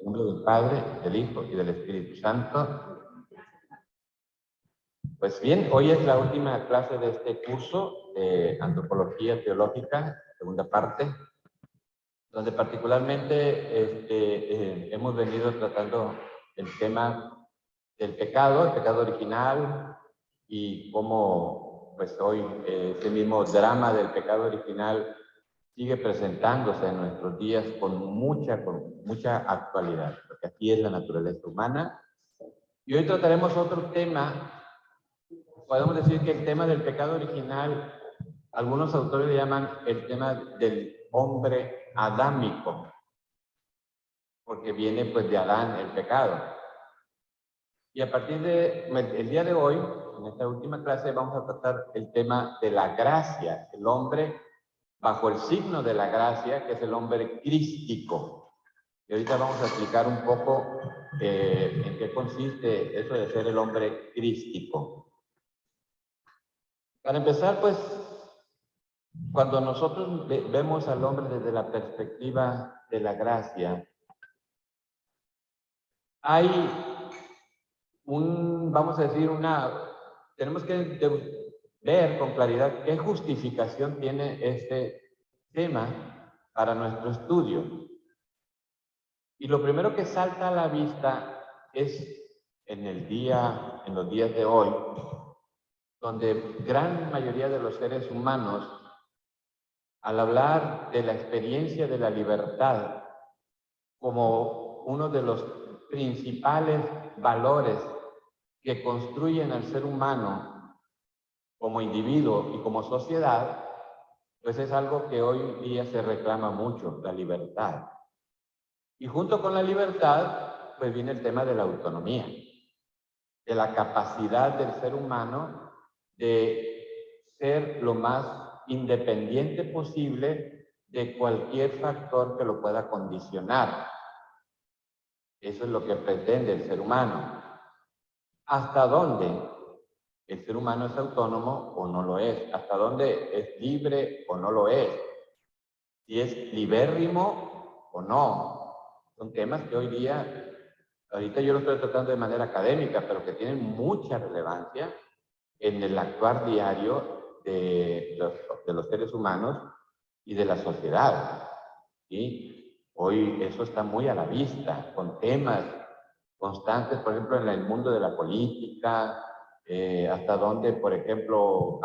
En nombre del Padre, del Hijo y del Espíritu Santo. Pues bien, hoy es la última clase de este curso de Antropología Teológica, segunda parte, donde particularmente hemos venido tratando el tema del pecado, el pecado original, y cómo pues hoy ese mismo drama del pecado original sigue presentándose en nuestros días con mucha actualidad, porque aquí es la naturaleza humana. Y hoy trataremos otro tema. Podemos decir que el tema del pecado original, algunos autores le llaman el tema del hombre adámico, porque viene pues de Adán el pecado. Y a partir del día de hoy, en esta última clase, vamos a tratar el tema de la gracia, el hombre bajo el signo de la gracia, que es el hombre crístico. Y ahorita vamos a explicar un poco en qué consiste eso de ser el hombre crístico. Para empezar, pues, cuando nosotros vemos al hombre desde la perspectiva de la gracia, hay vamos a decir, tenemos que ver con claridad qué justificación tiene este tema para nuestro estudio. Y lo primero que salta a la vista es en los días de hoy, donde gran mayoría de los seres humanos, al hablar de la experiencia de la libertad como uno de los principales valores que construyen al ser humano como individuo y como sociedad, pues es algo que hoy día se reclama mucho, la libertad. Y junto con la libertad, pues viene el tema de la autonomía, de la capacidad del ser humano de ser lo más independiente posible de cualquier factor que lo pueda condicionar. Eso es lo que pretende el ser humano. ¿Hasta dónde el ser humano es autónomo o no lo es? ¿Hasta dónde es libre o no lo es? Si es libérrimo o no. Son temas que hoy día, ahorita yo lo estoy tratando de manera académica, pero que tienen mucha relevancia en el actuar diario de los seres humanos y de la sociedad. ¿Sí? Hoy eso está muy a la vista, con temas constantes, por ejemplo, en el mundo de la política, hasta donde, por ejemplo,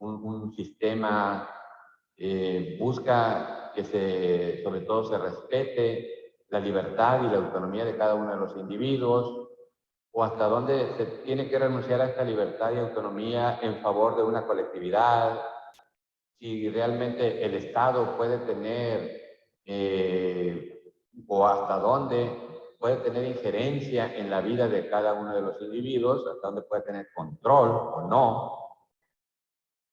un sistema busca que sobre todo se respete la libertad y la autonomía de cada uno de los individuos, o hasta dónde se tiene que renunciar a esta libertad y autonomía en favor de una colectividad, si realmente el Estado puede tener, o hasta dónde puede tener injerencia en la vida de cada uno de los individuos, hasta dónde puede tener control o no.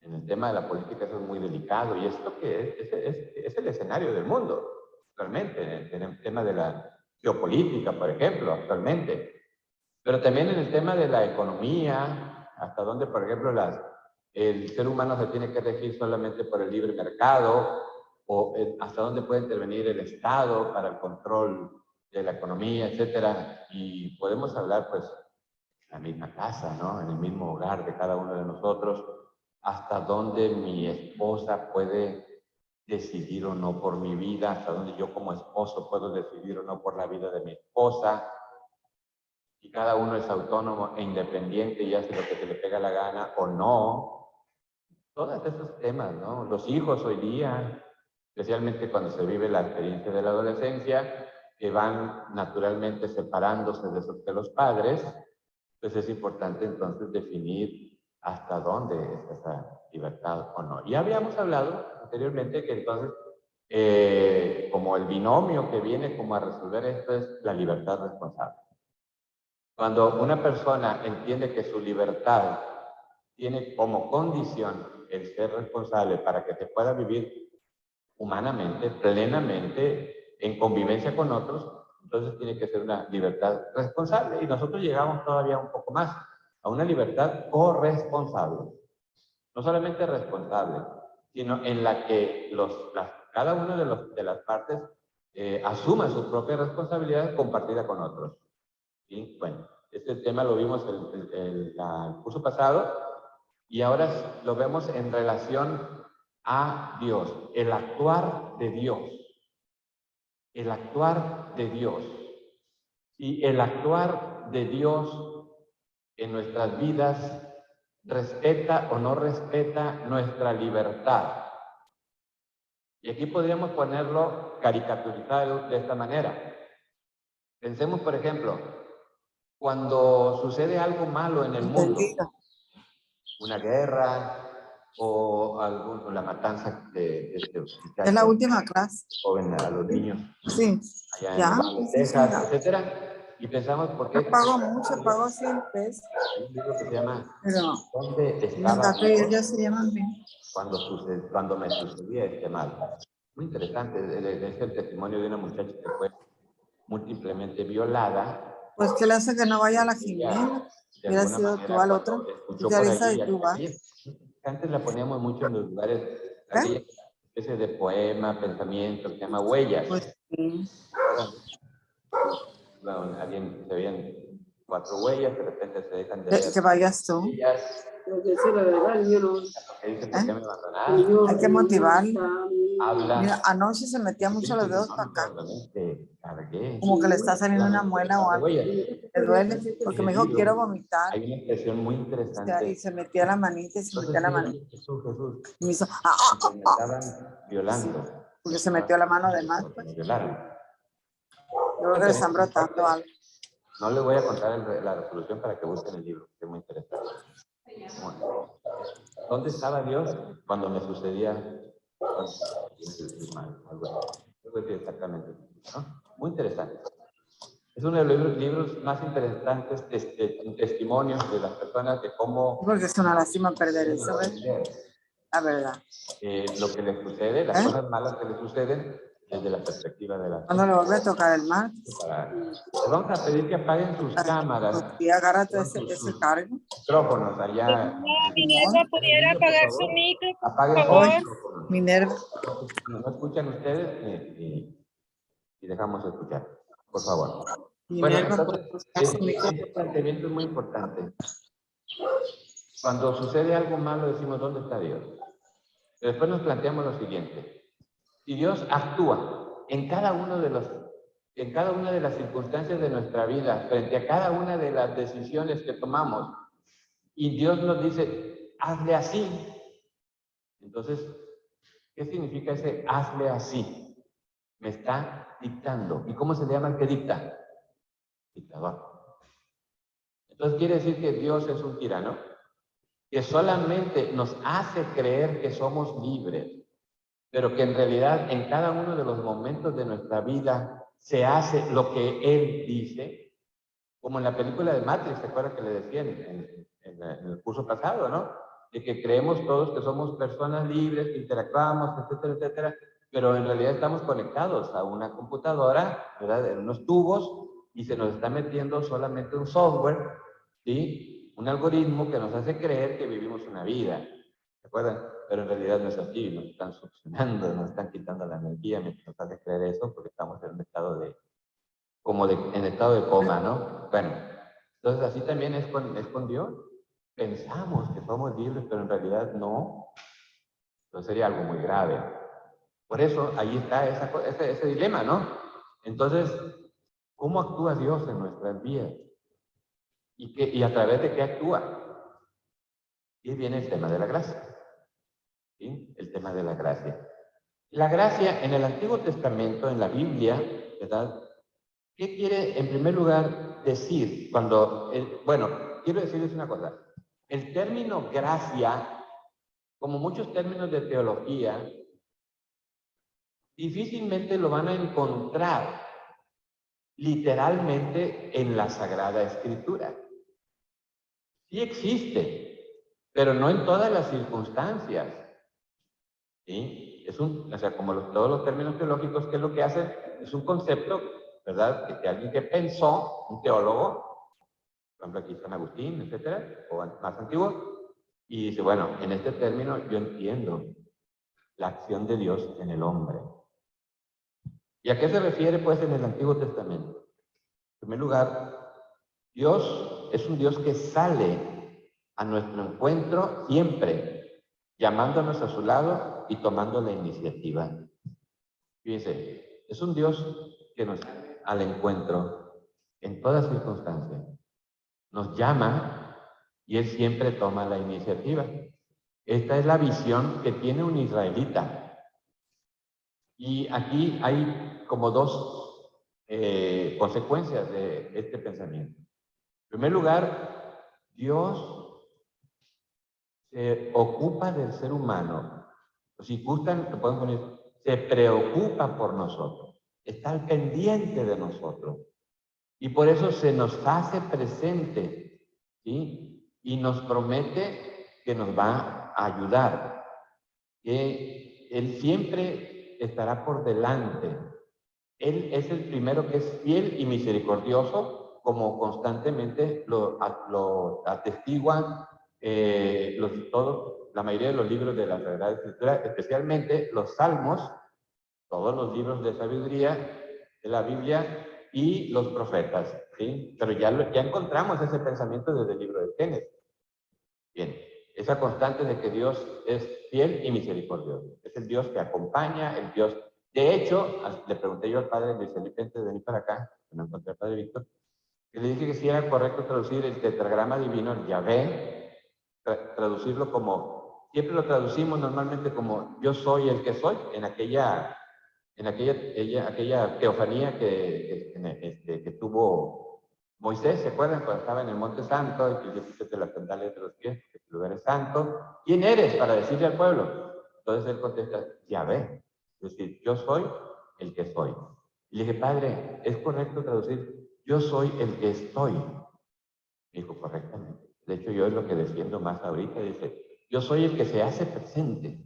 En el tema de la política eso es muy delicado y es lo que es el escenario del mundo, actualmente, en el tema de la geopolítica, por ejemplo, actualmente. Pero también en el tema de la economía, hasta dónde, por ejemplo, el ser humano se tiene que regir solamente por el libre mercado, o hasta dónde puede intervenir el Estado para el control de la economía, etcétera. Y podemos hablar, pues, en la misma casa, ¿no? En el mismo hogar de cada uno de nosotros, hasta dónde mi esposa puede decidir o no por mi vida, hasta dónde yo como esposo puedo decidir o no por la vida de mi esposa. Y cada uno es autónomo e independiente y hace lo que se le pega la gana o no. Todos estos temas, ¿no? Los hijos hoy día, especialmente cuando se vive la experiencia de la adolescencia, que van naturalmente separándose de los padres, pues es importante entonces definir hasta dónde es esa libertad o no. Ya habíamos hablado anteriormente que entonces, como el binomio que viene como a resolver esto es la libertad responsable. Cuando una persona entiende que su libertad tiene como condición el ser responsable para que se pueda vivir humanamente, plenamente, en convivencia con otros, entonces tiene que ser una libertad responsable. Y nosotros llegamos todavía un poco más, a una libertad corresponsable. No solamente responsable, sino en la que cada una de las partes asuma su propia responsabilidad compartida con otros. ¿Sí? Bueno, este tema lo vimos el curso pasado y ahora lo vemos en relación a Dios, el actuar de Dios. El actuar de Dios. Y el actuar de Dios en nuestras vidas respeta o no respeta nuestra libertad. Y aquí podríamos ponerlo caricaturizado de esta manera. Pensemos, por ejemplo, cuando sucede algo malo en el mundo, una guerra o la matanza de es la última clase. joven a los niños Sí, allá ya, en Texas, etcétera, y pensamos por qué. Yo pago mucho, pago 100 pesos. Hay un libro que se llama Pero ¿Dónde los estaba cafés ya Dios se llaman bien. cuando me sucedía este mal? Muy interesante, es el testimonio de una muchacha que fue múltiplemente violada. Pues que le hace que no vaya a la Jimena. De Hubiera alguna sido tú manera, al cuando otro. escuchó Ya por esa allí, de tu vas. antes la poníamos mucho en los lugares, ¿Eh? aquella especie de poema, pensamiento, que se llama Huellas. Pues sí. Bueno, alguien se veían 4 huellas, de repente se dejan de ver. Que vayas tú. Pero que sí, la verdad, el niño no. Que dice, ¿por qué me El abandonaste? niño, Hay que motivarlo. Habla. Mira, anoche se metía mucho los dedos para acá. Cargué. Como que le está saliendo una muela o algo. Le duele porque me dijo, quiero vomitar. Hay una expresión muy interesante. Y se metía la manita y se metía la manita. Jesús. Y me hizo, Me estaban violando. Sí, porque se metió la mano de más. Pues. Me violaron. Yo creo que le están brotando algo. No les voy a contar la resolución para que busquen el libro, que es muy interesante. ¿Dónde estaba Dios cuando me sucedía el mal? Algo así exactamente, ¿no? Muy interesante. Es uno de los libros más interesantes, testimonios de las personas de cómo... Porque es una lástima perder eso, ¿ves? La verdad. Lo que les sucede, las cosas malas que les suceden, desde la perspectiva de la... ¿Cuándo le vuelve a tocar el mar? Les vamos a pedir que apaguen sus cámaras. Y agárrate ese cargo. Micrófonos allá. Minerva, ¿pudiera apagar su micro, por Apaguen favor? sus micrófonos. Minerva. No escuchan ustedes y dejamos de escuchar, por favor. Minerva, bueno, entonces, este planteamiento es muy importante. Cuando sucede algo malo decimos, ¿dónde está Dios? Pero después nos planteamos lo siguiente. Si Dios actúa en cada una de las circunstancias de nuestra vida, frente a cada una de las decisiones que tomamos, y Dios nos dice, hazle así. Entonces, ¿qué significa ese hazle así? Me está dictando. ¿Y cómo se le llama el que dicta? Dictador. Entonces quiere decir que Dios es un tirano, que solamente nos hace creer que somos libres, pero que en realidad en cada uno de los momentos de nuestra vida se hace lo que Él dice, como en la película de Matrix, ¿se acuerdan que le decían en el curso pasado, ¿no? De que creemos todos que somos personas libres, que interactuamos, etcétera, etcétera, pero en realidad estamos conectados a una computadora, ¿verdad? En unos tubos, y se nos está metiendo solamente un software, ¿sí? Un algoritmo que nos hace creer que vivimos una vida, ¿se acuerdan? Pero en realidad no es así, nos están succionando, nos están quitando la energía mientras nos hace creer eso, porque estamos en un estado en estado de coma, ¿no? Bueno, entonces así también es con Dios. Pensamos que somos libres, pero en realidad no. Entonces sería algo muy grave. Por eso ahí está ese dilema, ¿no? Entonces, ¿cómo actúa Dios en nuestras vidas? ¿Y a través de qué actúa? Y viene el tema de la gracia. ¿Sí? El tema de la gracia. La gracia en el Antiguo Testamento, en la Biblia, ¿verdad? ¿Qué quiere, en primer lugar, decir cuando... bueno, quiero decirles una cosa. El término gracia, como muchos términos de teología, difícilmente lo van a encontrar literalmente en la Sagrada Escritura. Sí existe, pero no en todas las circunstancias. ¿Sí? O sea, como todos los términos teológicos, ¿qué es lo que hacen? Es un concepto, ¿verdad? Que alguien que pensó, un teólogo, por ejemplo aquí San Agustín, etcétera, o más antiguo, y dice, bueno, en este término yo entiendo la acción de Dios en el hombre. ¿Y a qué se refiere, pues, en el Antiguo Testamento? En primer lugar, Dios es un Dios que sale a nuestro encuentro siempre, llamándonos a su lado y tomando la iniciativa. Fíjense, es un Dios que nos sale al encuentro en todas circunstancias. Nos llama y Él siempre toma la iniciativa. Esta es la visión que tiene un israelita. Y aquí hay como dos consecuencias de este pensamiento. En primer lugar, Dios se ocupa del ser humano. Si gustan, lo pueden poner, se preocupa por nosotros, está al pendiente de nosotros. Y por eso se nos hace presente, ¿sí? Y nos promete que nos va a ayudar, que Él siempre estará por delante. Él es el primero que es fiel y misericordioso, como constantemente lo atestiguan la mayoría de los libros de la Sagrada Escritura, especialmente los Salmos, todos los libros de sabiduría de la Biblia y los profetas, ¿sí? Pero ya encontramos ese pensamiento desde el libro de Génesis. Bien, esa constante de que Dios es fiel y misericordioso. Es el Dios que acompaña, el Dios. De hecho, le pregunté yo al padre Luis Felipe antes de venir para acá, que no encontré al padre Víctor, que le dije que si era correcto traducir el tetragrama divino, el Yahvé, traducirlo como, siempre lo traducimos normalmente como yo soy el que soy, en aquella teofanía que tuvo Moisés, ¿se acuerdan? Cuando estaba en el Monte Santo y que yo quítate las sandalias de los pies, que tu lugar es santo. ¿Quién eres? Para decirle al pueblo. Entonces él contesta, Yahvé. Es decir, yo soy el que soy. Y le dije, padre, ¿es correcto traducir yo soy el que estoy? Me dijo, correctamente. De hecho, yo es lo que defiendo más ahorita. Dice, yo soy el que se hace presente.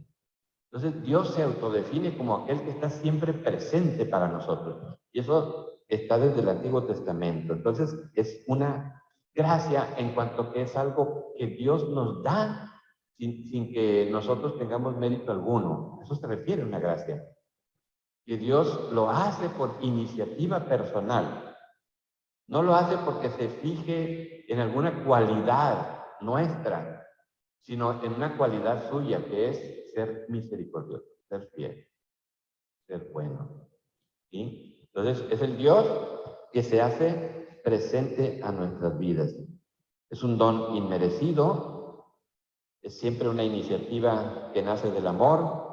Entonces, Dios se autodefine como aquel que está siempre presente para nosotros. Y eso está desde el Antiguo Testamento. Entonces, es una gracia en cuanto que es algo que Dios nos da sin que nosotros tengamos mérito alguno. Eso se refiere a una gracia. Que Dios lo hace por iniciativa personal. No lo hace porque se fije en alguna cualidad nuestra, sino en una cualidad suya, que es ser misericordioso, ser fiel, ser bueno. ¿Sí? Entonces, es el Dios que se hace presente a nuestras vidas. Es un don inmerecido, es siempre una iniciativa que nace del amor,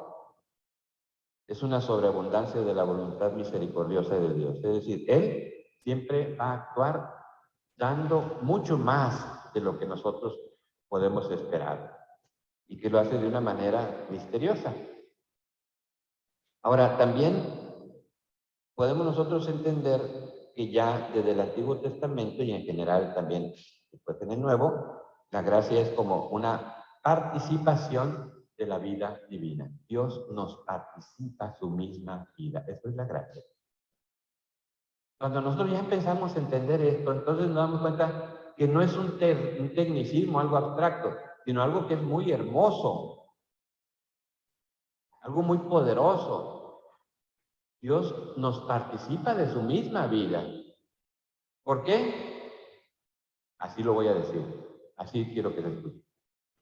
es una sobreabundancia de la voluntad misericordiosa de Dios. Es decir, Él siempre va a actuar dando mucho más de lo que nosotros podemos esperar, y que lo hace de una manera misteriosa. Ahora, también podemos nosotros entender que ya desde el Antiguo Testamento y en general también después en el Nuevo, la gracia es como una participación de la vida divina. Dios nos participa su misma vida. Eso es la gracia. Cuando nosotros ya empezamos a entender esto, entonces nos damos cuenta que no es un tecnicismo, algo abstracto, sino algo que es muy hermoso, algo muy poderoso. Dios nos participa de su misma vida. ¿Por qué? Así lo voy a decir. Así quiero que lo escuchen.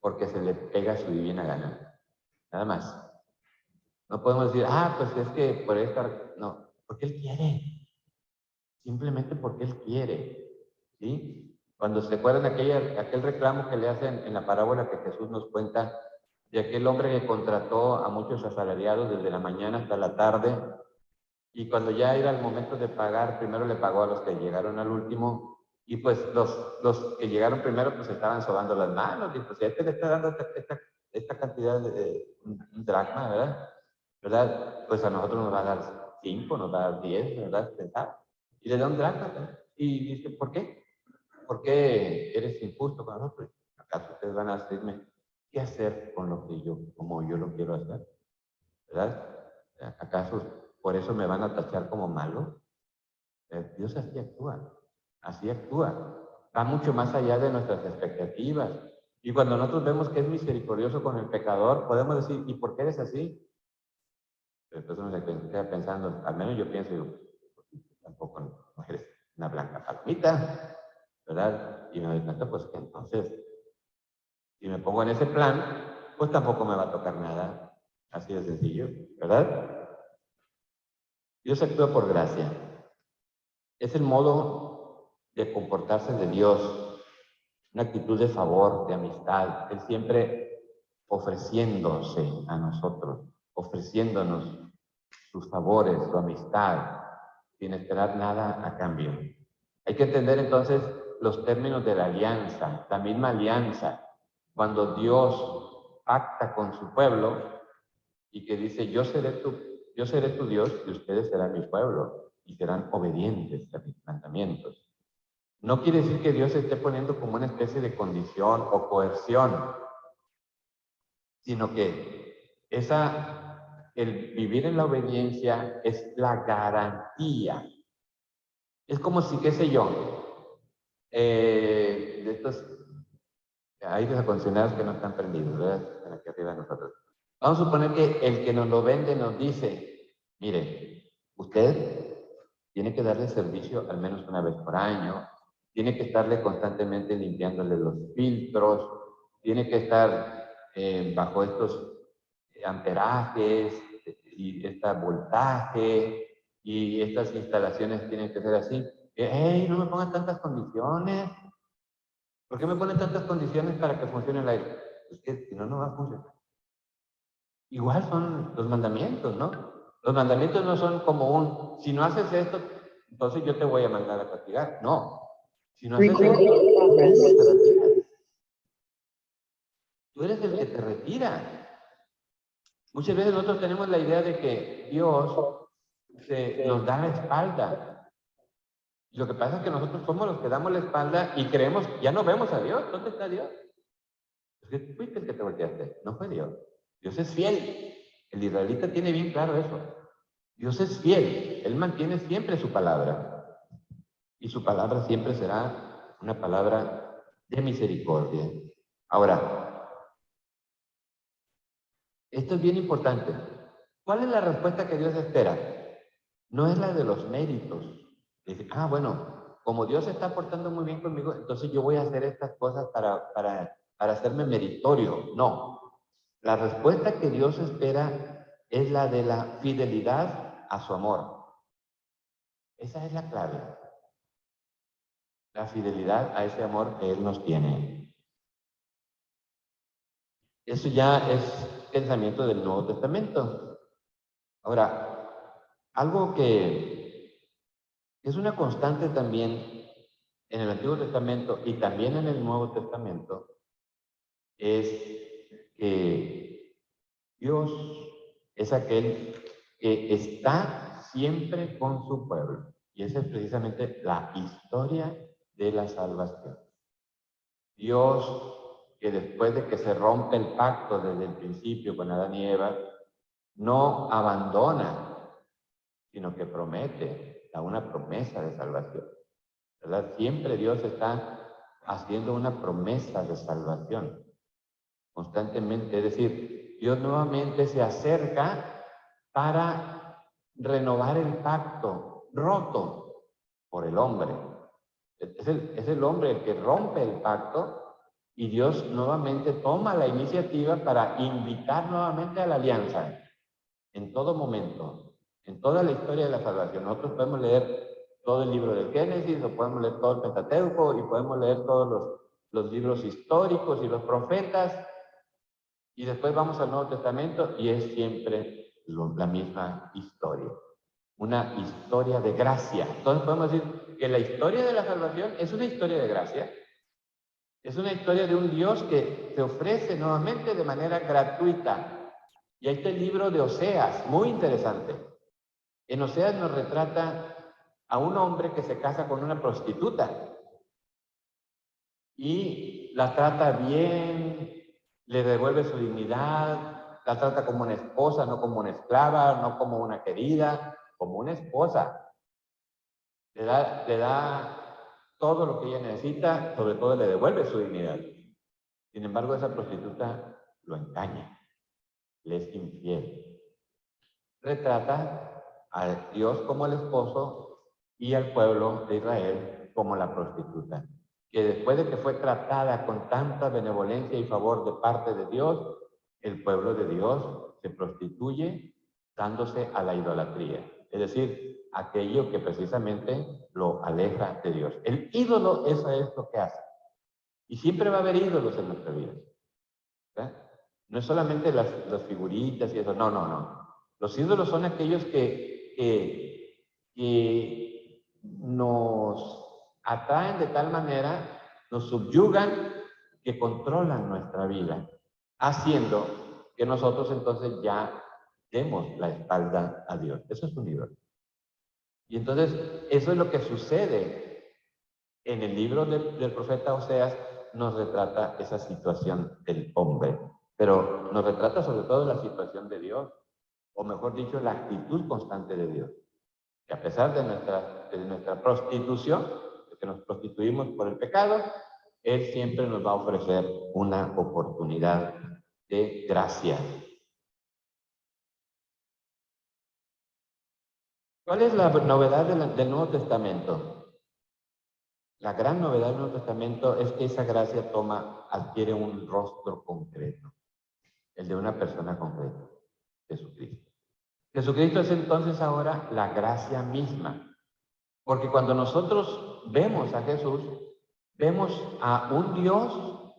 Porque se le pega su divina gana. Nada más. No podemos decir, pues es que por esta... No, porque Él quiere. Simplemente porque Él quiere. ¿Sí? Cuando se acuerdan aquel reclamo que le hacen en la parábola que Jesús nos cuenta de aquel hombre que contrató a muchos asalariados desde la mañana hasta la tarde, y cuando ya era el momento de pagar, primero le pagó a los que llegaron al último, y pues los que llegaron primero pues estaban sobando las manos, y pues si a este le está dando esta cantidad de un dracma, ¿verdad? Pues a nosotros nos va a dar 5, nos va a dar 10, ¿verdad? Pensar. Y le da un dracma, ¿verdad? Y dice, ¿por qué? ¿Por qué eres injusto con nosotros? ¿Acaso ustedes van a decirme qué hacer con lo que como yo lo quiero hacer? ¿Verdad? ¿Acaso por eso me van a tachar como malo? Dios así actúa, así actúa. Va mucho más allá de nuestras expectativas. Y cuando nosotros vemos que es misericordioso con el pecador, podemos decir, ¿y por qué eres así? Pero después uno se queda pensando, al menos yo pienso, digo, tampoco no eres una blanca palomita, ¿verdad? Y me doy cuenta, pues que entonces, si me pongo en ese plan, pues tampoco me va a tocar nada. Así de sencillo, ¿verdad? Dios actúa por gracia. Es el modo de comportarse de Dios, una actitud de favor, de amistad. Él siempre ofreciéndose a nosotros, ofreciéndonos sus favores, su amistad, sin esperar nada a cambio. Hay que entender entonces los términos de la alianza, la misma alianza. Cuando Dios pacta con su pueblo y que dice, yo seré tu Dios y ustedes serán mi pueblo y serán obedientes a mis mandamientos. No quiere decir que Dios esté poniendo como una especie de condición o coerción, sino que el vivir en la obediencia es la garantía. Es como si, qué sé yo, de estos, hay desacondicionados que no están prendidos, ¿verdad? Están aquí arriba de nosotros. Vamos a suponer que el que nos lo vende nos dice, mire, usted tiene que darle servicio al menos una vez por año, tiene que estarle constantemente limpiándole los filtros, tiene que estar bajo estos amperajes y este voltaje y estas instalaciones tienen que ser así. ¡Ey, no me pongan tantas condiciones! ¿Por qué me ponen tantas condiciones para que funcione el aire? Es que si no, no va a funcionar. Igual son los mandamientos, ¿no? Los mandamientos no son como si no haces esto, entonces yo te voy a mandar a castigar. No. Si no haces esto, tú eres el que te retira. Tú eres el que te retira. Muchas veces nosotros tenemos la idea de que Dios nos da la espalda. Lo que pasa es que nosotros somos los que damos la espalda y creemos, ya no vemos a Dios. ¿Dónde está Dios? Es que fuiste el que te volteaste, no fue Dios. Dios es fiel. El israelita tiene bien claro eso. Dios es fiel. Él mantiene siempre su palabra. Y su palabra siempre será una palabra de misericordia. Ahora, esto es bien importante. ¿Cuál es la respuesta que Dios espera? No es la de los méritos. Dice, bueno, como Dios se está portando muy bien conmigo, entonces yo voy a hacer estas cosas para hacerme meritorio. No. La respuesta que Dios espera es la de la fidelidad a su amor. Esa es la clave. La fidelidad a ese amor que Él nos tiene. Eso ya es pensamiento del Nuevo Testamento. Ahora, algo que es una constante también en el Antiguo Testamento y también en el Nuevo Testamento es que Dios es aquel que está siempre con su pueblo. Y esa es precisamente la historia de la salvación. Dios, que después de que se rompe el pacto desde el principio con Adán y Eva, no abandona, sino que promete, da una promesa de salvación. ¿Verdad? Siempre Dios está haciendo una promesa de salvación, constantemente. Es decir, Dios nuevamente se acerca para renovar el pacto roto por el hombre. Es el hombre el que rompe el pacto y Dios nuevamente toma la iniciativa para invitar nuevamente a la alianza en todo momento, en toda la historia de la salvación. Nosotros podemos leer todo el libro del Génesis, o podemos leer todo el Pentateuco, y podemos leer todos los libros históricos y los profetas, y después vamos al Nuevo Testamento y es siempre la misma historia. Una historia de gracia. Entonces podemos decir que la historia de la salvación es una historia de gracia. Es una historia de un Dios que se ofrece nuevamente de manera gratuita. Y ahí está el libro de Oseas, muy interesante. En Oseas nos retrata a un hombre que se casa con una prostituta y la trata bien, le devuelve su dignidad, la trata como una esposa, no como una esclava, no como una querida, como una esposa. Le da todo lo que ella necesita, sobre todo le devuelve su dignidad. Sin embargo, esa prostituta lo engaña, le es infiel. retrata a Dios como el esposo y al pueblo de Israel como la prostituta, que después de que fue tratada con tanta benevolencia y favor de parte de Dios, el pueblo de Dios se prostituye dándose a la idolatría, es decir, aquello que precisamente lo aleja de Dios. El ídolo, eso es lo que hace. Y siempre va a haber ídolos en nuestra vida, ¿verdad? No es solamente las figuritas y eso, no, no, no. Los ídolos son aquellos que nos atraen de tal manera, nos subyugan, que controlan nuestra vida, haciendo que nosotros entonces ya demos la espalda a Dios. Eso es un ídolo. Y entonces, eso es lo que sucede en el libro del profeta Oseas. Nos retrata esa situación del hombre, pero nos retrata sobre todo la situación de Dios, o mejor dicho, la actitud constante de Dios, que a pesar de nuestra prostitución, de que nos prostituimos por el pecado, Él siempre nos va a ofrecer una oportunidad de gracia. ¿Cuál es la novedad del Nuevo Testamento? La gran novedad del Nuevo Testamento es que esa gracia adquiere un rostro concreto, el de una persona concreta, Jesucristo. Jesucristo es entonces ahora la gracia misma, porque cuando nosotros vemos a Jesús, vemos a un Dios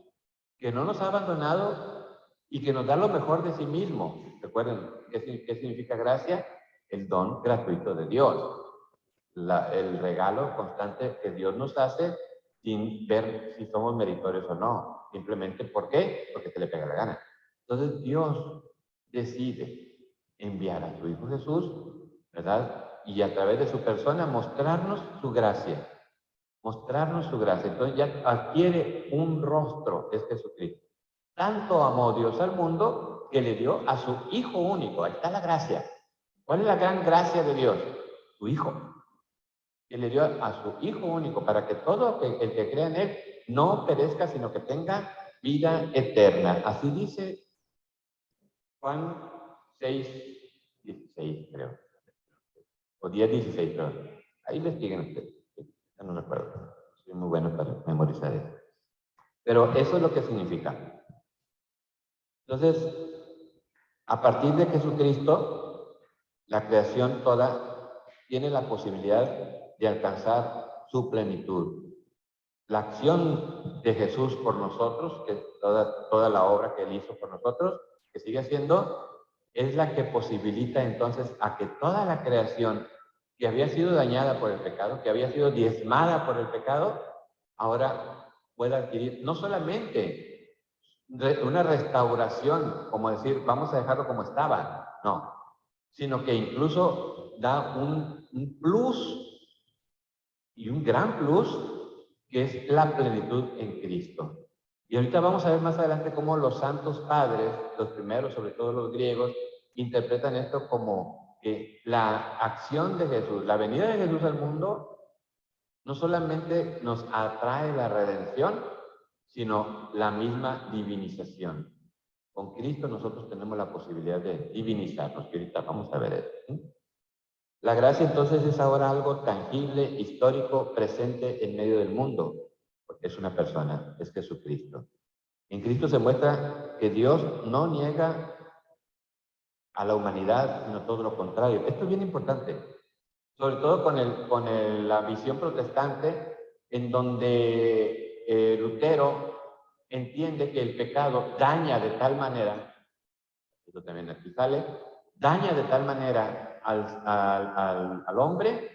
que no nos ha abandonado y que nos da lo mejor de sí mismo. ¿Recuerden qué significa gracia? El don gratuito de Dios. El regalo constante que Dios nos hace sin ver si somos meritorios o no. Simplemente, ¿por qué? Porque se le pega la gana. Entonces Dios decide enviar a su Hijo Jesús, ¿verdad? Y a través de su persona mostrarnos su gracia. Mostrarnos su gracia. Entonces ya adquiere un rostro, es Jesucristo. Tanto amó Dios al mundo que le dio a su Hijo único. Ahí está la gracia. ¿Cuál es la gran gracia de Dios? Su Hijo. Que le dio a su Hijo único para que todo el que crea en Él no perezca, sino que tenga vida eterna. Así dice Juan 6:16, creo. O 10:16, creo. Ahí investiguen ustedes. Ya no me acuerdo. Soy muy bueno para memorizar eso. Pero eso es lo que significa. Entonces, a partir de Jesucristo, la creación toda tiene la posibilidad de alcanzar su plenitud. La acción de Jesús por nosotros, que toda la obra que Él hizo por nosotros, que sigue haciendo, es la que posibilita entonces a que toda la creación que había sido dañada por el pecado, que había sido diezmada por el pecado, ahora pueda adquirir no solamente una restauración, como decir, vamos a dejarlo como estaba, no, sino que incluso da un plus, y un gran plus, que es la plenitud en Cristo. Y ahorita vamos a ver más adelante cómo los santos padres, los primeros, sobre todo los griegos, interpretan esto como que la acción de Jesús, la venida de Jesús al mundo, no solamente nos atrae la redención, sino la misma divinización. Con Cristo nosotros tenemos la posibilidad de divinizarnos, que ahorita vamos a ver esto. La gracia entonces es ahora algo tangible, histórico, presente en medio del mundo, porque es una persona, es Jesucristo. En Cristo se muestra que Dios no niega a la humanidad, sino todo lo contrario. Esto es bien importante, sobre todo con la visión protestante, en donde Lutero entiende que el pecado daña de tal manera, esto también aquí sale, daña de tal manera al hombre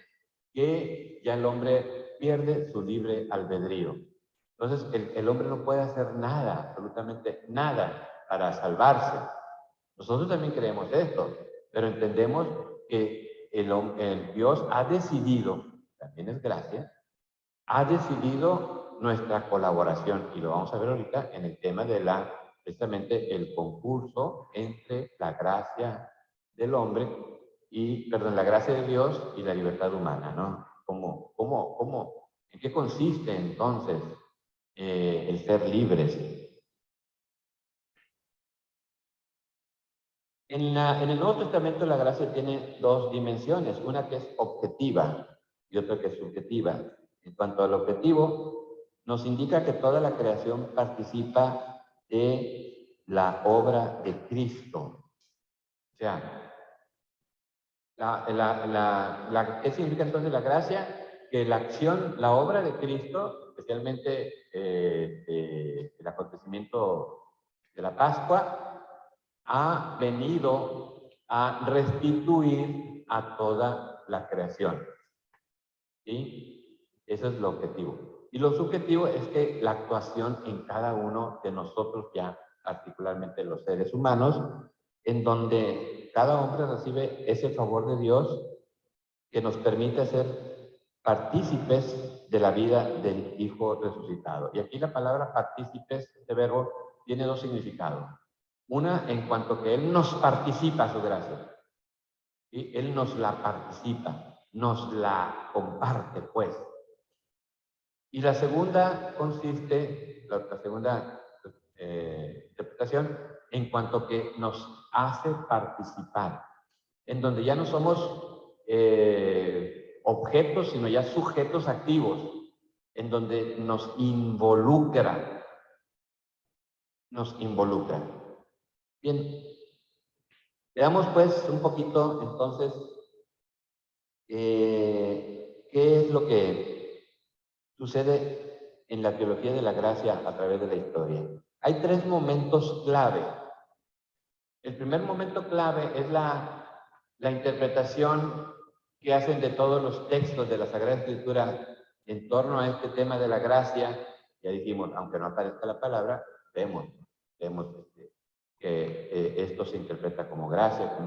que ya el hombre pierde su libre albedrío. Entonces el hombre no puede hacer nada, absolutamente nada, para salvarse. Nosotros también creemos esto, pero entendemos que el Dios ha decidido, también es gracia, ha decidido nuestra colaboración, y lo vamos a ver ahorita en el tema de precisamente el concurso entre la gracia del hombre la gracia de Dios y la libertad humana, ¿no? ¿En qué consiste entonces el ser libres? En el Nuevo Testamento la gracia tiene dos dimensiones, una que es objetiva y otra que es subjetiva. En cuanto al objetivo, nos indica que toda la creación participa de la obra de Cristo. O sea, ¿qué significa entonces la gracia? Que la acción, la obra de Cristo, especialmente el acontecimiento de la Pascua, ha venido a restituir a toda la creación. ¿Sí? Eso es lo objetivo. Y lo subjetivo es que la actuación en cada uno de nosotros, ya particularmente los seres humanos, en donde cada hombre recibe ese favor de Dios que nos permite ser partícipes de la vida del Hijo resucitado. Y aquí la palabra partícipes, este verbo, tiene dos significados. Una, en cuanto que Él nos participa su gracia. ¿Sí? Él nos la participa, nos la comparte, pues. Y la segunda consiste, la segunda interpretación, en cuanto que nos hace participar, en donde ya no somos objetos, sino ya sujetos activos, en donde nos involucra. Bien, veamos pues un poquito entonces qué es lo que sucede en la teología de la gracia a través de la historia. Hay tres momentos clave. El primer momento clave es la interpretación que hacen de todos los textos de la Sagrada Escritura en torno a este tema de la gracia. Ya dijimos, aunque no aparezca la palabra, vemos que esto se interpreta como gracia,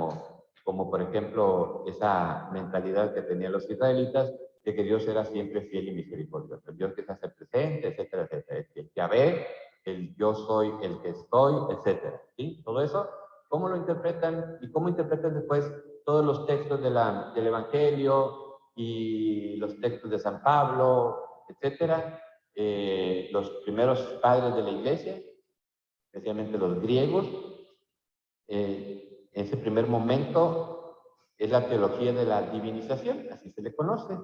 como por ejemplo esa mentalidad que tenían los israelitas de que Dios era siempre fiel y misericordioso, el Dios que se hace presente, etcétera, etcétera, el Yahvé, el yo soy el que estoy, etcétera, ¿sí? Todo eso, ¿cómo lo interpretan y cómo interpretan después todos los textos del Evangelio y los textos de San Pablo, etcétera? Los primeros padres de la iglesia, especialmente los griegos, ese primer momento es la teología de la divinización, así se le conoce.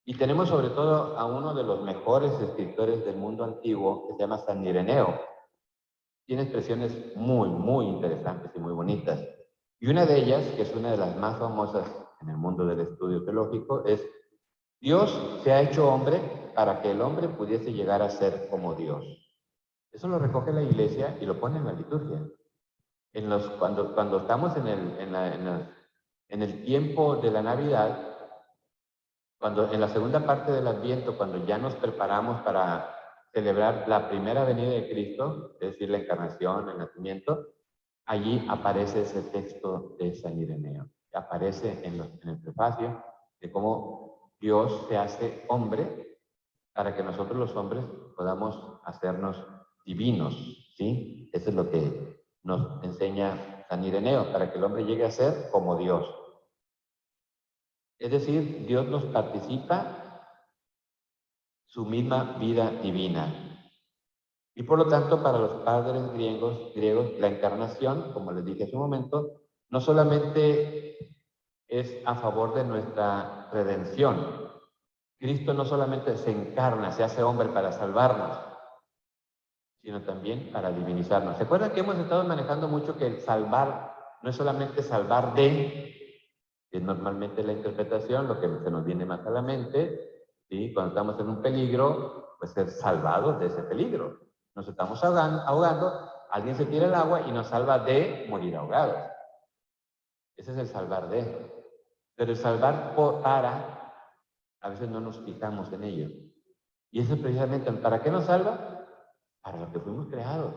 Y tenemos sobre todo a uno de los mejores escritores del mundo antiguo, que se llama San Ireneo. Tiene expresiones muy, muy interesantes y muy bonitas. Y una de ellas, que es una de las más famosas en el mundo del estudio teológico, es: Dios se ha hecho hombre para que el hombre pudiese llegar a ser como Dios. Eso lo recoge la iglesia y lo pone en la liturgia. Cuando estamos en el tiempo de la Navidad, en la segunda parte del Adviento, cuando ya nos preparamos para celebrar la primera venida de Cristo, es decir, la encarnación, el nacimiento, allí aparece ese texto de San Ireneo. Aparece en el prefacio de cómo Dios se hace hombre para que nosotros los hombres podamos hacernos divinos, ¿sí? Eso es lo que nos enseña San Ireneo, para que el hombre llegue a ser como Dios. Es decir, Dios nos participa su misma vida divina. Y por lo tanto, para los padres griegos, la encarnación, como les dije hace un momento, no solamente es a favor de nuestra redención. Cristo no solamente se encarna, se hace hombre para salvarnos, sino también para divinizarnos. ¿Se acuerdan que hemos estado manejando mucho que el salvar no es solamente salvar de, que es normalmente la interpretación, lo que se nos viene más a la mente, ¿sí? Cuando estamos en un peligro, pues ser salvados de ese peligro. Nos estamos ahogando, alguien se tira al agua y nos salva de morir ahogados. Ese es el salvar de. Pero el salvar a veces no nos fijamos en ello. Y eso es precisamente, ¿para qué nos salva? Para lo que fuimos creados,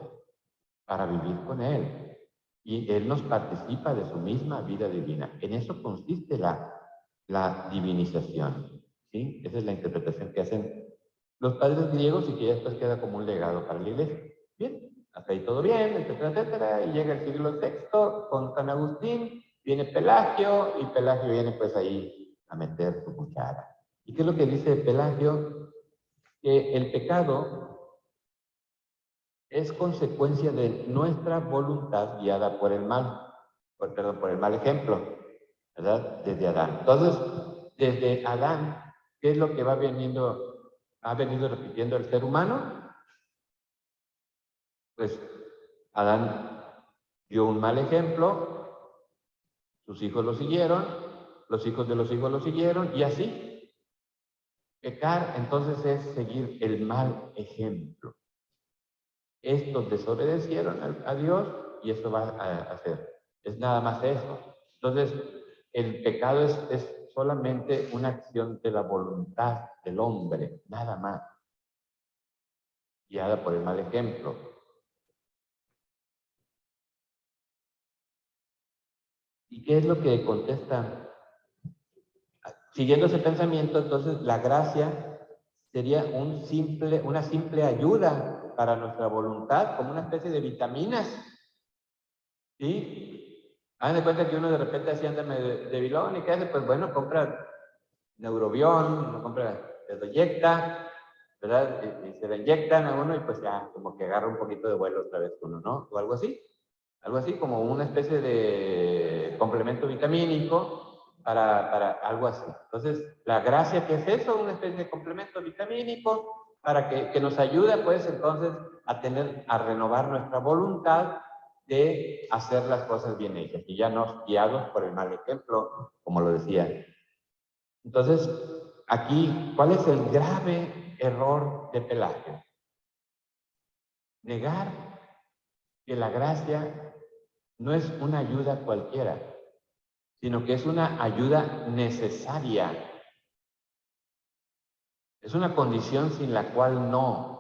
para vivir con Él. Y Él nos participa de su misma vida divina. En eso consiste la divinización, ¿sí? Esa es la interpretación que hacen los padres griegos y que ya después queda como un legado para la iglesia. Bien, hasta ahí todo bien, etcétera, etcétera. Y llega el siglo VI con San Agustín, viene Pelagio, y Pelagio viene pues ahí a meter su cuchara. ¿Y qué es lo que dice Pelagio? Que el pecado es consecuencia de nuestra voluntad guiada por el mal. por el mal ejemplo, ¿verdad? Desde Adán. Entonces, desde Adán, ¿qué es lo que ha venido repitiendo el ser humano? Pues Adán dio un mal ejemplo, sus hijos lo siguieron, los hijos de los hijos lo siguieron, y así. Pecar, entonces, es seguir el mal ejemplo. Estos desobedecieron a Dios y eso va a hacer. Es nada más eso. Entonces, el pecado es solamente una acción de la voluntad del hombre, nada más, guiada por el mal ejemplo. ¿Y qué es lo que contesta? Siguiendo ese pensamiento, entonces, la gracia sería una simple ayuda para nuestra voluntad, como una especie de vitaminas. ¿Sí? Hagan de cuenta que uno de repente así anda debilón y ¿qué hace? Pues bueno, compra Neurobión, compra Dedoyecta, ¿verdad? Y se le inyectan a uno y pues ya como que agarra un poquito de vuelo otra vez uno, ¿no? O algo así. Algo así como una especie de complemento vitamínico para algo así. Entonces, la gracia, ¿qué es eso? Una especie de complemento vitamínico para que nos ayude pues entonces a renovar nuestra voluntad de hacer las cosas bien hechas y ya no guiados por el mal ejemplo, como lo decía. Entonces, aquí, ¿cuál es el grave error de Pelagio? Negar que la gracia no es una ayuda cualquiera, sino que es una ayuda necesaria. Es una condición sin la cual no,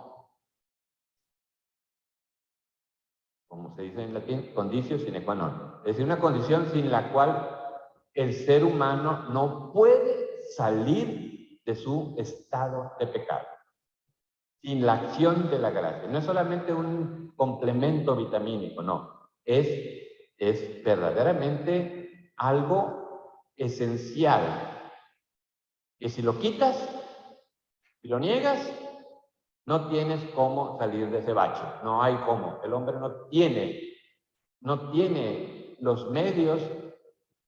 como se dice en latín, conditio sine qua non. Es decir, una condición sin la cual el ser humano no puede salir de su estado de pecado. Sin la acción de la gracia. No es solamente un complemento vitamínico, no. Es verdaderamente algo esencial. Que si lo quitas, si lo niegas, no tienes cómo salir de ese bache. No hay cómo. El hombre no tiene los medios,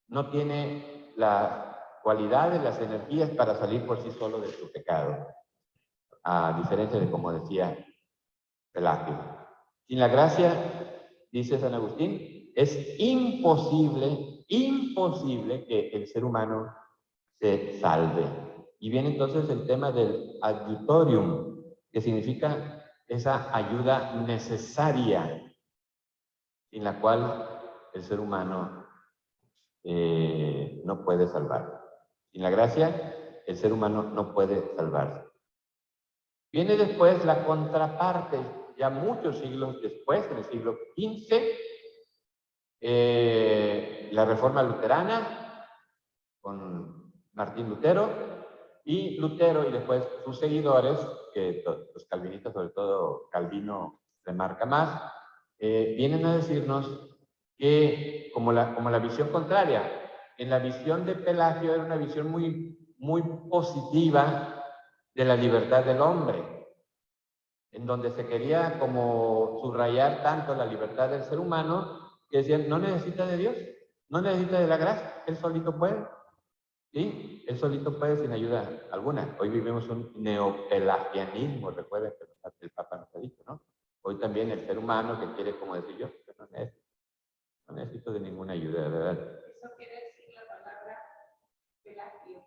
no tiene las cualidades, las energías para salir por sí solo de su pecado. A diferencia de como decía Pelagio. Sin la gracia, dice San Agustín, es imposible que el ser humano se salve. Y viene entonces el tema del adiutorium, que significa esa ayuda necesaria, sin la cual el ser humano no puede salvar. Sin la gracia, el ser humano no puede salvarse. Viene después la contraparte, ya muchos siglos después, en el siglo XV, la Reforma Luterana, con Martín Lutero, y después sus seguidores, que los calvinistas, sobre todo Calvino remarca más, vienen a decirnos que, como la visión contraria, en la visión de Pelagio era una visión muy, muy positiva de la libertad del hombre, en donde se quería como subrayar tanto la libertad del ser humano, que decían, no necesita de Dios, no necesita de la gracia, él solito puede. ¿Sí? Él solito puede sin ayuda alguna. Hoy vivimos un neopelagianismo, recuerden que el Papa nos ha dicho, ¿no? Hoy también el ser humano que quiere, como decir yo, no necesito de ninguna ayuda, ¿verdad? Eso quiere decir la palabra Pelagio.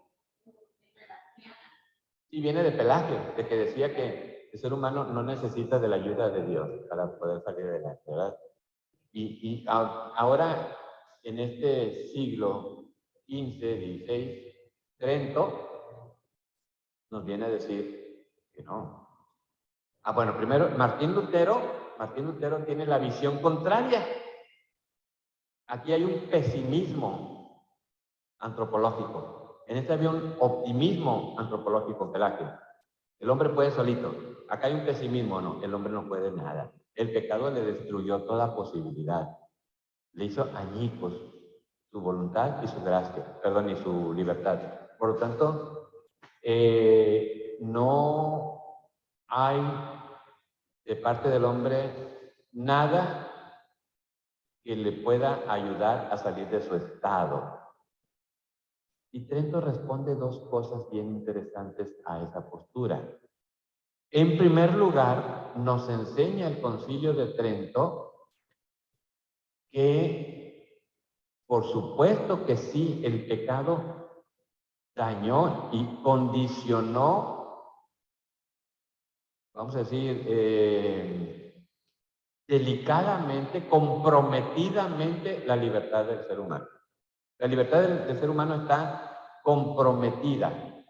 Y viene de Pelagio, de que decía que el ser humano no necesita de la ayuda de Dios para poder salir adelante, ¿verdad? Y ahora, en este siglo XV, XVI, Trento nos viene a decir que no. Bueno, primero, Martín Lutero tiene la visión contraria. Aquí hay un pesimismo antropológico. En este había un optimismo antropológico, Pelagio. El hombre puede solito. Acá hay un pesimismo, no, el hombre no puede nada. El pecado le destruyó toda posibilidad. Le hizo añicos su voluntad y su gracia, perdón, y su libertad. Por lo tanto, no hay de parte del hombre nada que le pueda ayudar a salir de su estado. Y Trento responde dos cosas bien interesantes a esa postura. En primer lugar, nos enseña el Concilio de Trento que, por supuesto que sí, el pecado dañó y condicionó, vamos a decir, delicadamente, comprometidamente la libertad del ser humano. La libertad del ser humano está comprometida,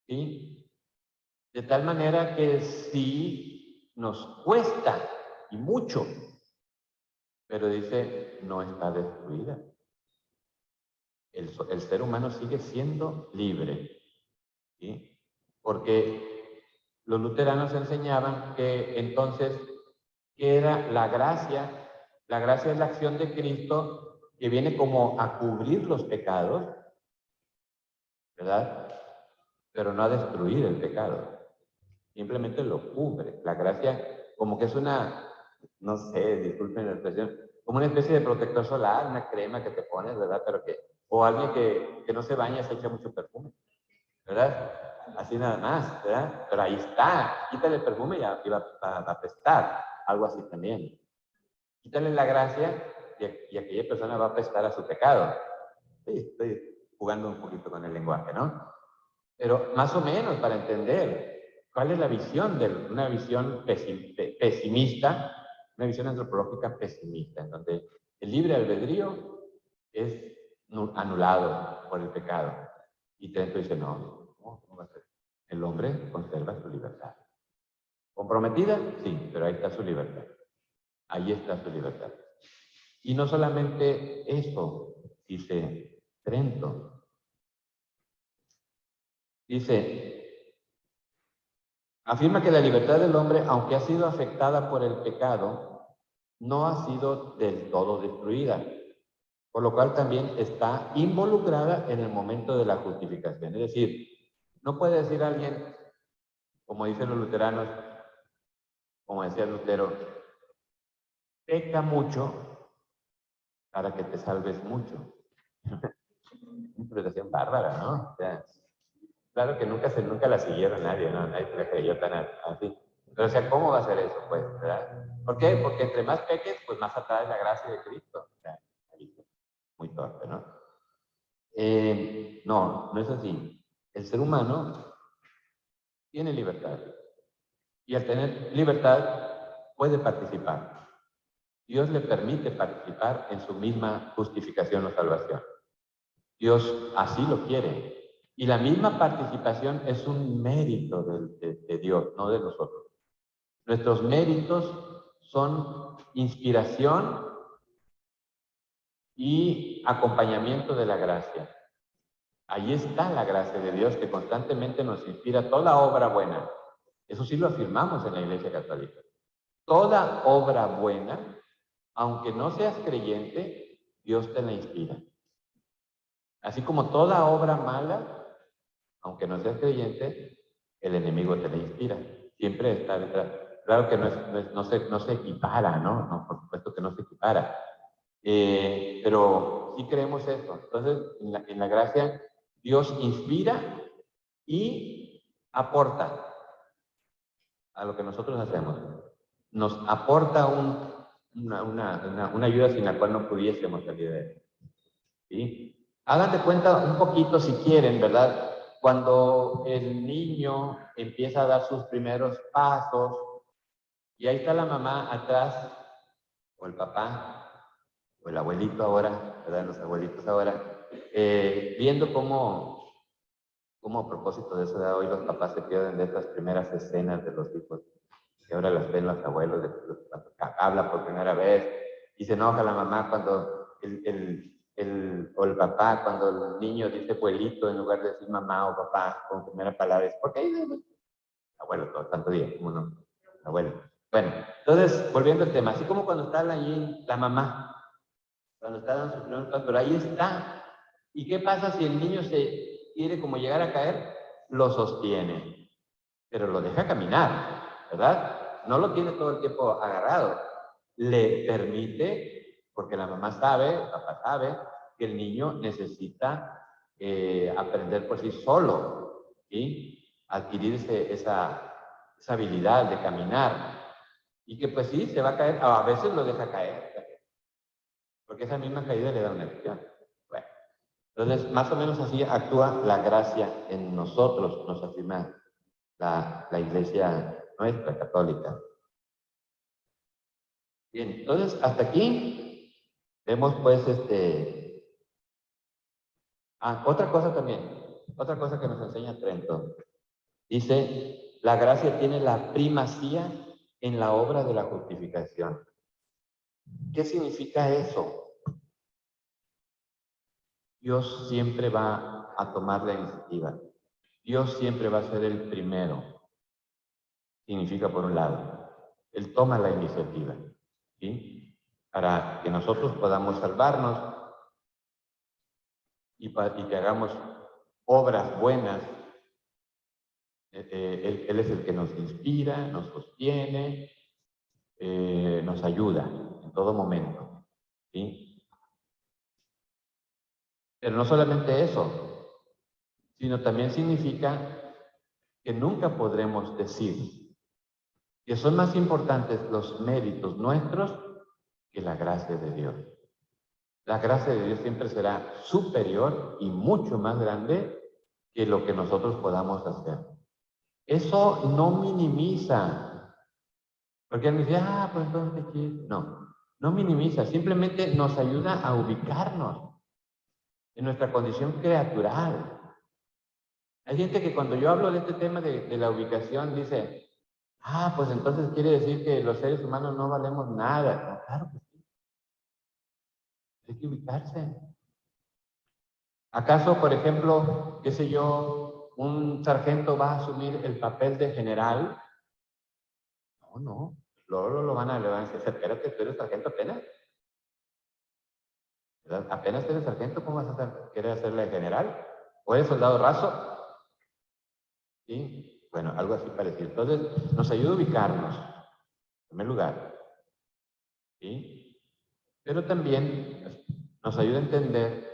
¿sí? De tal manera que sí nos cuesta, y mucho, pero dice, no está destruida. El ser humano sigue siendo libre, ¿sí? Porque los luteranos enseñaban que entonces, ¿qué era la gracia? La gracia es la acción de Cristo que viene como a cubrir los pecados, ¿verdad? Pero no a destruir el pecado. Simplemente lo cubre. La gracia como que es una, no sé, disculpen la expresión, como una especie de protector solar, una crema que te pones, ¿verdad? Pero que, o alguien que no se baña, se echa mucho perfume, ¿verdad? Así nada más, ¿verdad? Pero ahí está. Quítale el perfume y va a apestar. Algo así también. Quítale la gracia y aquella persona va a apestar a su pecado. Sí, estoy jugando un poquito con el lenguaje, ¿no? Pero más o menos para entender cuál es la visión de una visión pesimista, una visión antropológica pesimista, en donde el libre albedrío es anulado por el pecado. Y Trento dice, no va a ser. El hombre conserva su libertad. ¿Comprometida? Sí, pero ahí está su libertad. Ahí está su libertad. Y no solamente eso, dice Trento. Dice, afirma que la libertad del hombre, aunque ha sido afectada por el pecado, no ha sido del todo destruida, por lo cual también está involucrada en el momento de la justificación. Es decir, no puede decir alguien, como dicen los luteranos, como decía Lutero, peca mucho para que te salves mucho. Una interpretación bárbara, ¿no? O sea, claro que nunca la siguieron nadie, ¿no? Nadie se la creyó tan así. Pero, o sea, ¿cómo va a ser eso, pues, verdad? ¿Por qué? Porque entre más peques, pues más atrae la gracia de Cristo. O sea, muy torpe, ¿no? No es así. El ser humano tiene libertad. Y al tener libertad, puede participar. Dios le permite participar en su misma justificación o salvación. Dios así lo quiere. Y la misma participación es un mérito de Dios, no de nosotros. Nuestros méritos son inspiración y acompañamiento de la gracia. Ahí está la gracia de Dios que constantemente nos inspira toda obra buena. Eso sí lo afirmamos en la Iglesia Católica. Toda obra buena, aunque no seas creyente, Dios te la inspira. Así como toda obra mala, aunque no seas creyente, el enemigo te la inspira. Siempre está detrás. Claro que no se equipara, ¿no? No, por supuesto que no se equipara. Pero sí creemos eso. Entonces, en la gracia, Dios inspira y aporta a lo que nosotros hacemos. Nos aporta una ayuda sin la cual no pudiésemos salir de él. ¿Sí? Hagan de cuenta un poquito si quieren, ¿verdad? Cuando el niño empieza a dar sus primeros pasos y ahí está la mamá atrás, o el papá, o el abuelito ahora, ¿verdad? Los abuelitos ahora, viendo cómo a propósito de eso, hoy los papás se pierden de estas primeras escenas de los hijos, que ahora las ven los abuelos, habla por primera vez, y se enoja la mamá cuando o el papá, cuando el niño dice abuelito en lugar de decir mamá o papá como primera palabra, ¿por qué dice abuelo todo tanto día como no? Abuelo. Bueno, entonces, volviendo al tema, así como cuando está allí la mamá, cuando está dando sus primeros pasos, pero ahí está. ¿Y qué pasa si el niño se quiere como llegar a caer? Lo sostiene, pero lo deja caminar, ¿verdad? No lo tiene todo el tiempo agarrado. Le permite Porque la mamá sabe, el papá sabe, que el niño necesita aprender por sí solo, ¿sí? Adquirir esa habilidad de caminar. Y que pues sí, se va a caer, a veces lo deja caer, porque esa misma caída le da una lección. Bueno, entonces, más o menos así actúa la gracia en nosotros, nos afirma la Iglesia nuestra, católica. Bien, entonces, hasta aquí vemos pues otra cosa también, otra cosa que nos enseña Trento. Dice, la gracia tiene la primacía en la obra de la justificación. ¿Qué significa eso? Dios siempre va a tomar la iniciativa. Dios siempre va a ser el primero. Significa, por un lado, Él toma la iniciativa, ¿sí? Para que nosotros podamos salvarnos y que hagamos obras buenas. Él es el que nos inspira, nos sostiene, nos ayuda en todo momento, ¿sí? Pero no solamente eso, sino también significa que nunca podremos decir que son más importantes los méritos nuestros que la gracia de Dios. La gracia de Dios siempre será superior y mucho más grande que lo que nosotros podamos hacer. Eso no minimiza, porque él me dice, pues entonces, no minimiza, simplemente nos ayuda a ubicarnos en nuestra condición creatural. Hay gente que cuando yo hablo de este tema de la ubicación dice, pues entonces quiere decir que los seres humanos no valemos nada. No, claro que sí. Hay que ubicarse. ¿Acaso, por ejemplo, qué sé yo, un sargento va a asumir el papel de general? No. Luego lo van a decir, espérate, tú eres sargento apenas. ¿Verdad? Apenas eres sargento, ¿cómo vas a querer hacerle de general? ¿O eres soldado raso? ¿Sí? Bueno, algo así parecido. Entonces, nos ayuda a ubicarnos, en primer lugar. ¿Sí? Pero también nos ayuda a entender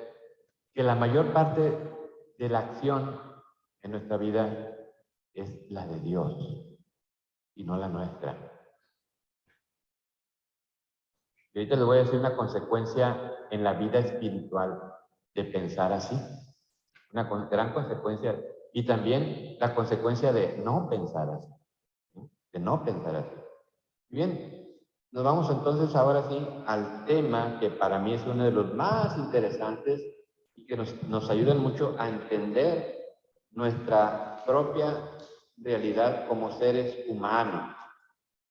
que la mayor parte de la acción en nuestra vida es la de Dios y no la nuestra. Y ahorita les voy a decir una consecuencia en la vida espiritual de pensar así. Una gran consecuencia. Y también la consecuencia de no pensar así. ¿Sí? De no pensar así. Bien, nos vamos entonces ahora sí al tema que para mí es uno de los más interesantes y que nos ayudan mucho a entender nuestra propia realidad como seres humanos.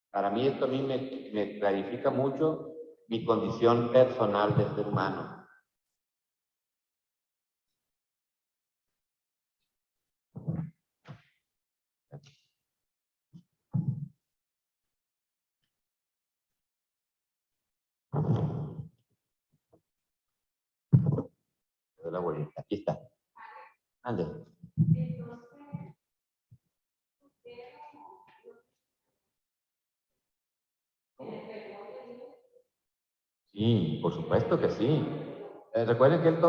Para mí esto a mí me clarifica mucho mi condición personal de ser humano. La bolita, aquí está. Ande. Sí, por supuesto que sí. Recuerden que él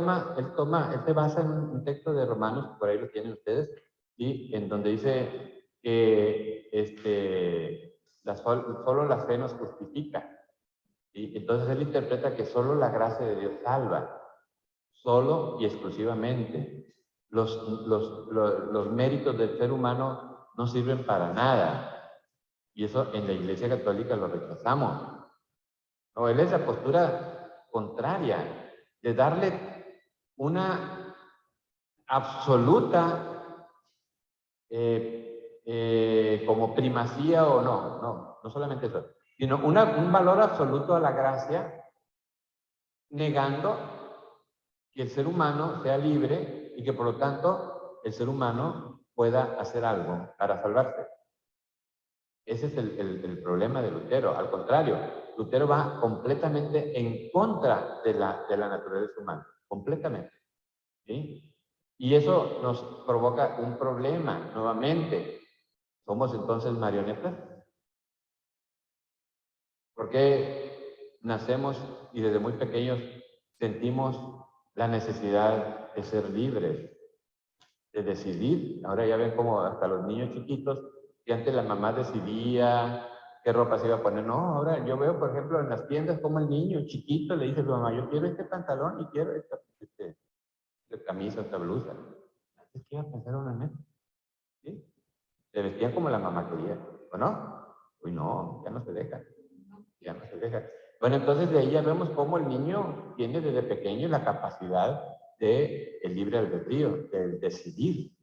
se basa en un texto de Romanos, por ahí lo tienen ustedes, ¿sí? En donde dice que solo la fe nos justifica. ¿Sí? Entonces él interpreta que solo la gracia de Dios salva, solo y exclusivamente. Los méritos del ser humano no sirven para nada. Y eso en la Iglesia Católica lo rechazamos. No, él es la postura contraria, de darle una absoluta como primacía o no solamente eso, sino un valor absoluto a la gracia, negando que el ser humano sea libre y que por lo tanto el ser humano pueda hacer algo para salvarse. Ese es el problema de Lutero. Al contrario, Lutero va completamente en contra de la naturaleza humana, completamente. ¿Sí? Y eso nos provoca un problema nuevamente. ¿Somos entonces marionetas? ¿Por qué nacemos y desde muy pequeños sentimos la necesidad de ser libres, de decidir. Ahora ya ven como hasta los niños chiquitos, que antes la mamá decidía qué ropa se iba a poner. No, ahora yo veo, por ejemplo, en las tiendas como el niño chiquito le dice a su mamá, yo quiero este pantalón y quiero esta camisa, esta blusa. Antes, ¿qué iba a pensar una neta? ¿Sí? Se vestían como la mamá quería, ¿o no? Uy, no, ya no se deja. Ya no se deja. Bueno, entonces de ahí ya vemos cómo el niño tiene desde pequeño la capacidad de el libre albedrío, de decidir,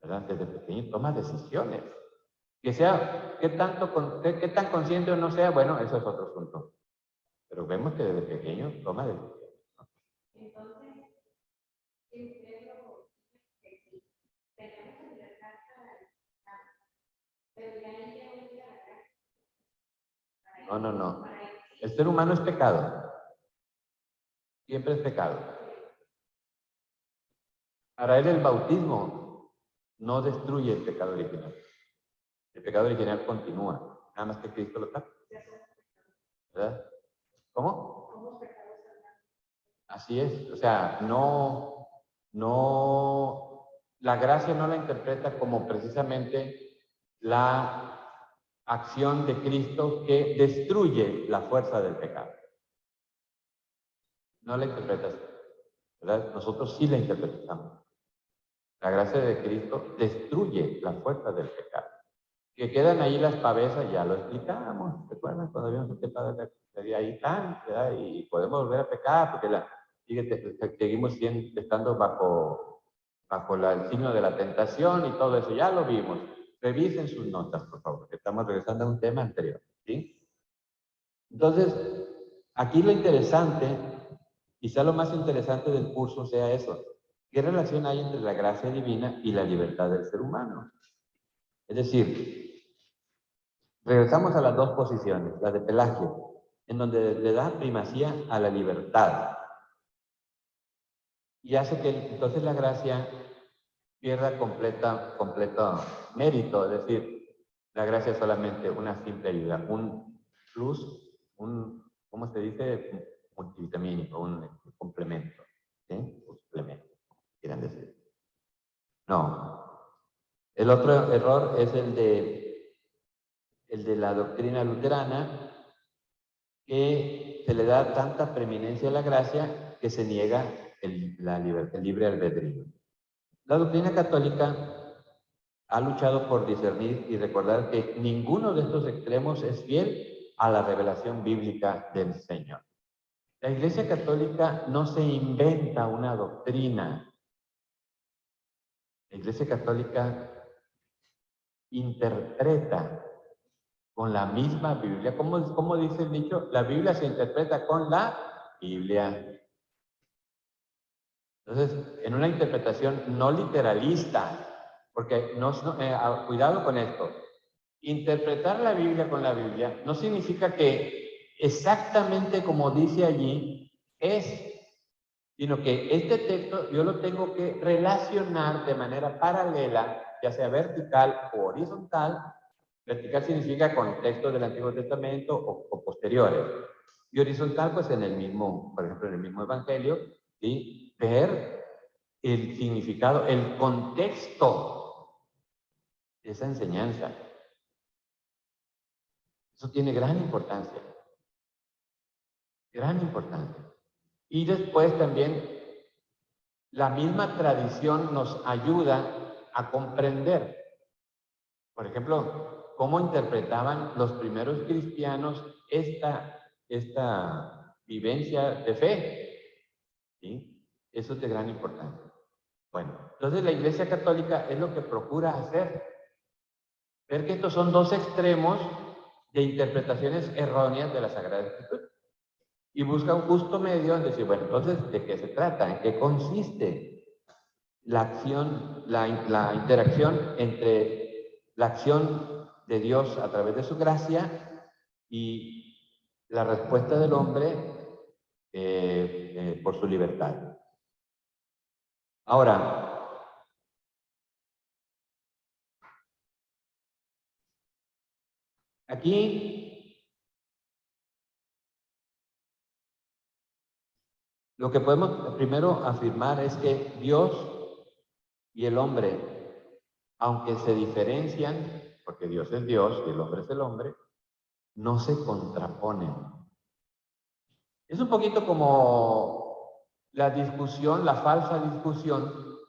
¿verdad? Desde pequeño toma decisiones. Que sea, qué tan consciente o no sea, bueno, eso es otro asunto. Pero vemos que desde pequeño toma decisiones. Entonces, si usted lo que sí, tenemos libertad para pero ya ahí ya voy a la No, no, no. El ser humano es pecado. Siempre es pecado. Para él el bautismo no destruye el pecado original. El pecado original continúa. Nada más que Cristo lo tapa. ¿Verdad? ¿Cómo? Así es. O sea, la gracia no la interpreta como precisamente la acción de Cristo que destruye la fuerza del pecado. No la interpretas, ¿verdad? Nosotros sí la interpretamos. La gracia de Cristo destruye la fuerza del pecado. Que quedan ahí las pavesas, ya lo explicamos. ¿Recuerdan cuando vimos el tema de la ahí tan, ¿verdad? Y podemos volver a pecar porque seguimos estando bajo el signo de la tentación y todo eso. Ya lo vimos. Revisen sus notas, por favor, que estamos regresando a un tema anterior. ¿Sí? Entonces, aquí lo interesante, quizá lo más interesante del curso sea eso. ¿Qué relación hay entre la gracia divina y la libertad del ser humano? Es decir, regresamos a las dos posiciones, la de Pelagio, en donde le da primacía a la libertad y hace que entonces la gracia pierda completo mérito, es decir, la gracia es solamente una simple ayuda, un plus, ¿cómo se dice? Multivitamínico, un complemento, ¿sí? Un suplemento, quieran decir. No. El otro error es el de la doctrina luterana, que se le da tanta preeminencia a la gracia que se niega el libre albedrío. La doctrina católica ha luchado por discernir y recordar que ninguno de estos extremos es fiel a la revelación bíblica del Señor. La Iglesia Católica no se inventa una doctrina. La Iglesia Católica interpreta con la misma Biblia. ¿Cómo dice el dicho? La Biblia se interpreta con la Biblia. Entonces, en una interpretación no literalista, porque cuidado con esto, interpretar la Biblia con la Biblia no significa que exactamente como dice allí es, sino que este texto yo lo tengo que relacionar de manera paralela, ya sea vertical o horizontal. Vertical significa con textos del Antiguo Testamento o posteriores. Y horizontal, pues en el mismo, por ejemplo, en el mismo Evangelio, ¿sí? Ver el significado, el contexto de esa enseñanza. Eso tiene gran importancia. Gran importancia. Y después también la misma tradición nos ayuda a comprender, por ejemplo, cómo interpretaban los primeros cristianos esta vivencia de fe. ¿Sí? Eso es de gran importancia. Bueno, entonces la Iglesia Católica es lo que procura hacer. Ver que estos son dos extremos de interpretaciones erróneas de la Sagrada Escritura. Y busca un justo medio en decir, bueno, entonces, ¿de qué se trata? ¿En qué consiste la acción, la interacción entre la acción de Dios a través de su gracia y la respuesta del hombre por su libertad? Ahora, aquí Lo que podemos primero afirmar es que Dios y el hombre, aunque se diferencian, porque Dios es Dios y el hombre es el hombre, no se contraponen. Es un poquito como la discusión, la falsa discusión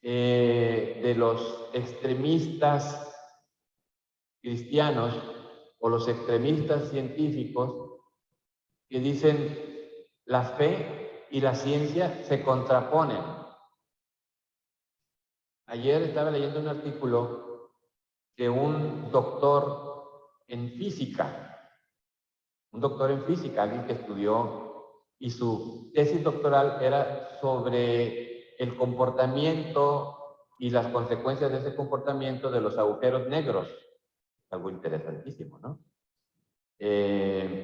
de los extremistas cristianos o los extremistas científicos que dicen la fe y la ciencia se contraponen. Ayer estaba leyendo un artículo de un doctor en física, alguien que estudió, y su tesis doctoral era sobre el comportamiento y las consecuencias de ese comportamiento de los agujeros negros. Algo interesantísimo, ¿no?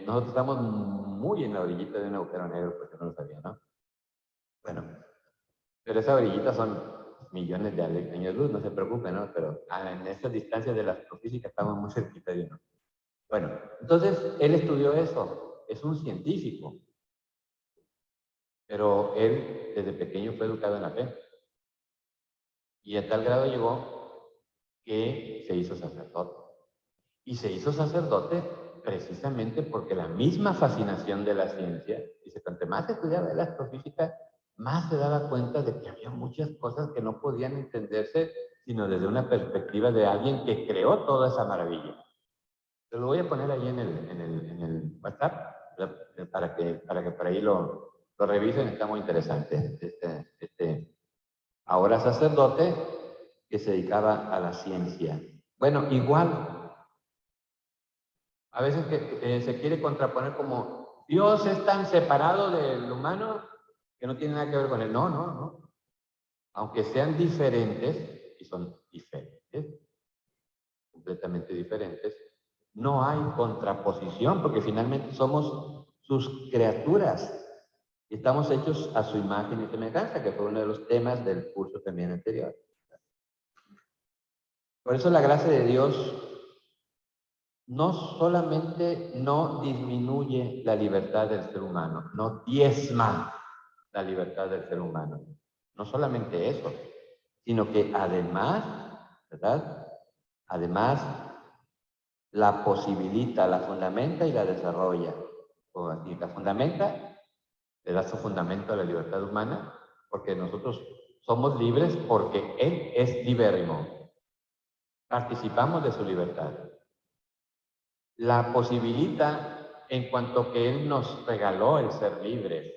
Nosotros estamos muy en la orillita de un agujero negro, porque no lo sabía, ¿no? Bueno, pero esa orillita son millones de años luz, no se preocupen, ¿no? Pero en estas distancias de la astrofísica estamos muy cerquita de uno. Bueno, entonces él estudió eso, es un científico, pero él desde pequeño fue educado en la fe. Y a tal grado llegó que se hizo sacerdote. Y se hizo sacerdote precisamente porque la misma fascinación de la ciencia, dice, cuanto más estudiaba la astrofísica, más se daba cuenta de que había muchas cosas que no podían entenderse sino desde una perspectiva de alguien que creó toda esa maravilla. Te lo voy a poner ahí en el WhatsApp para que por ahí lo revisen, está muy interesante. Ahora sacerdote que se dedicaba a la ciencia. Bueno, igual, a veces que se quiere contraponer como Dios es tan separado del humano que no tiene nada que ver con él. No, no, no. Aunque sean diferentes, y son diferentes, completamente diferentes, no hay contraposición, porque finalmente somos sus criaturas. Y estamos hechos a su imagen y semejanza, que fue uno de los temas del curso también anterior. Por eso la gracia de Dios no solamente no disminuye la libertad del ser humano, no diezma la libertad del ser humano. No solamente eso, sino que además, ¿verdad? Además, la posibilita, la fundamenta y la desarrolla. O así, la fundamenta, le da su fundamento a la libertad humana, porque nosotros somos libres porque Él es libérrimo. Participamos de su libertad. La posibilita en cuanto que Él nos regaló el ser libres,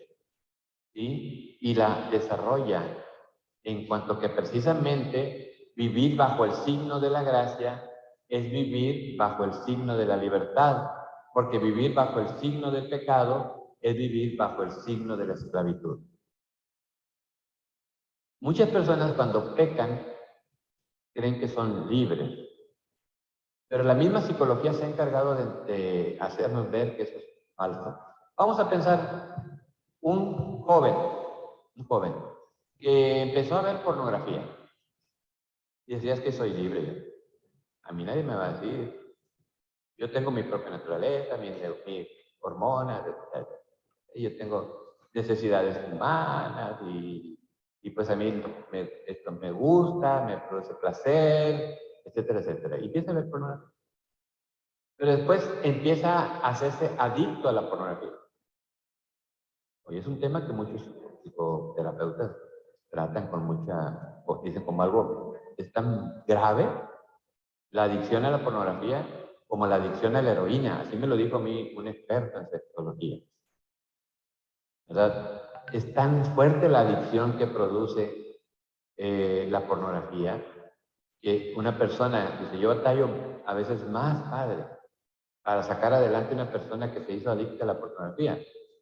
¿sí? Y la desarrolla en cuanto que precisamente vivir bajo el signo de la gracia es vivir bajo el signo de la libertad, porque vivir bajo el signo del pecado es vivir bajo el signo de la esclavitud. Muchas personas cuando pecan creen que son libres, pero la misma psicología se ha encargado de hacernos ver que eso es falso. Vamos a pensar un joven que empezó a ver pornografía y decía, es que soy libre. A mí nadie me va a decir. Yo tengo mi propia naturaleza, mis hormonas, etc. Y yo tengo necesidades humanas y pues a mí esto me gusta, me produce placer, etcétera, etcétera. Y empieza a ver pornografía. Pero después empieza a hacerse adicto a la pornografía. Hoy es un tema que muchos psicoterapeutas tratan con mucha, o dicen como algo, es tan grave la adicción a la pornografía como la adicción a la heroína. Así me lo dijo a mí un experto en sexología. ¿Verdad? Es tan fuerte la adicción que produce la pornografía que una persona, dice, yo batallo a veces más, padre, para sacar adelante una persona que se hizo adicta a la pornografía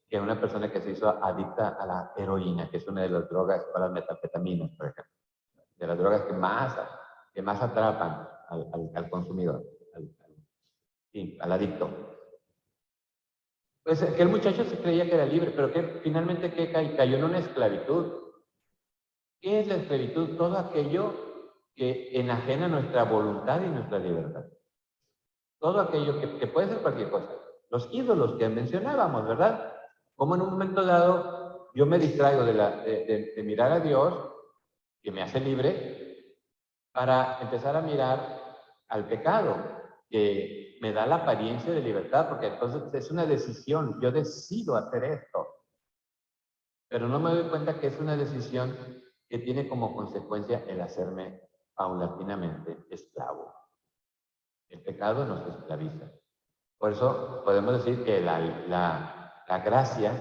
que una persona que se hizo adicta a la heroína, que es una de las drogas, o las metanfetaminas, por ejemplo, de las drogas que más atrapan al consumidor, al adicto. Pues aquel muchacho se creía que era libre, pero que finalmente ¿qué cayó en una esclavitud? ¿Qué es la esclavitud? Todo aquello que enajena nuestra voluntad y nuestra libertad. Todo aquello que puede ser cualquier cosa. Los ídolos que mencionábamos, ¿verdad? Cómo en un momento dado yo me distraigo de mirar a Dios, que me hace libre, para empezar a mirar al pecado, que me da la apariencia de libertad, porque entonces es una decisión, yo decido hacer esto, pero no me doy cuenta que es una decisión que tiene como consecuencia el hacerme paulatinamente esclavo. El pecado nos esclaviza. Por eso podemos decir que la gracia,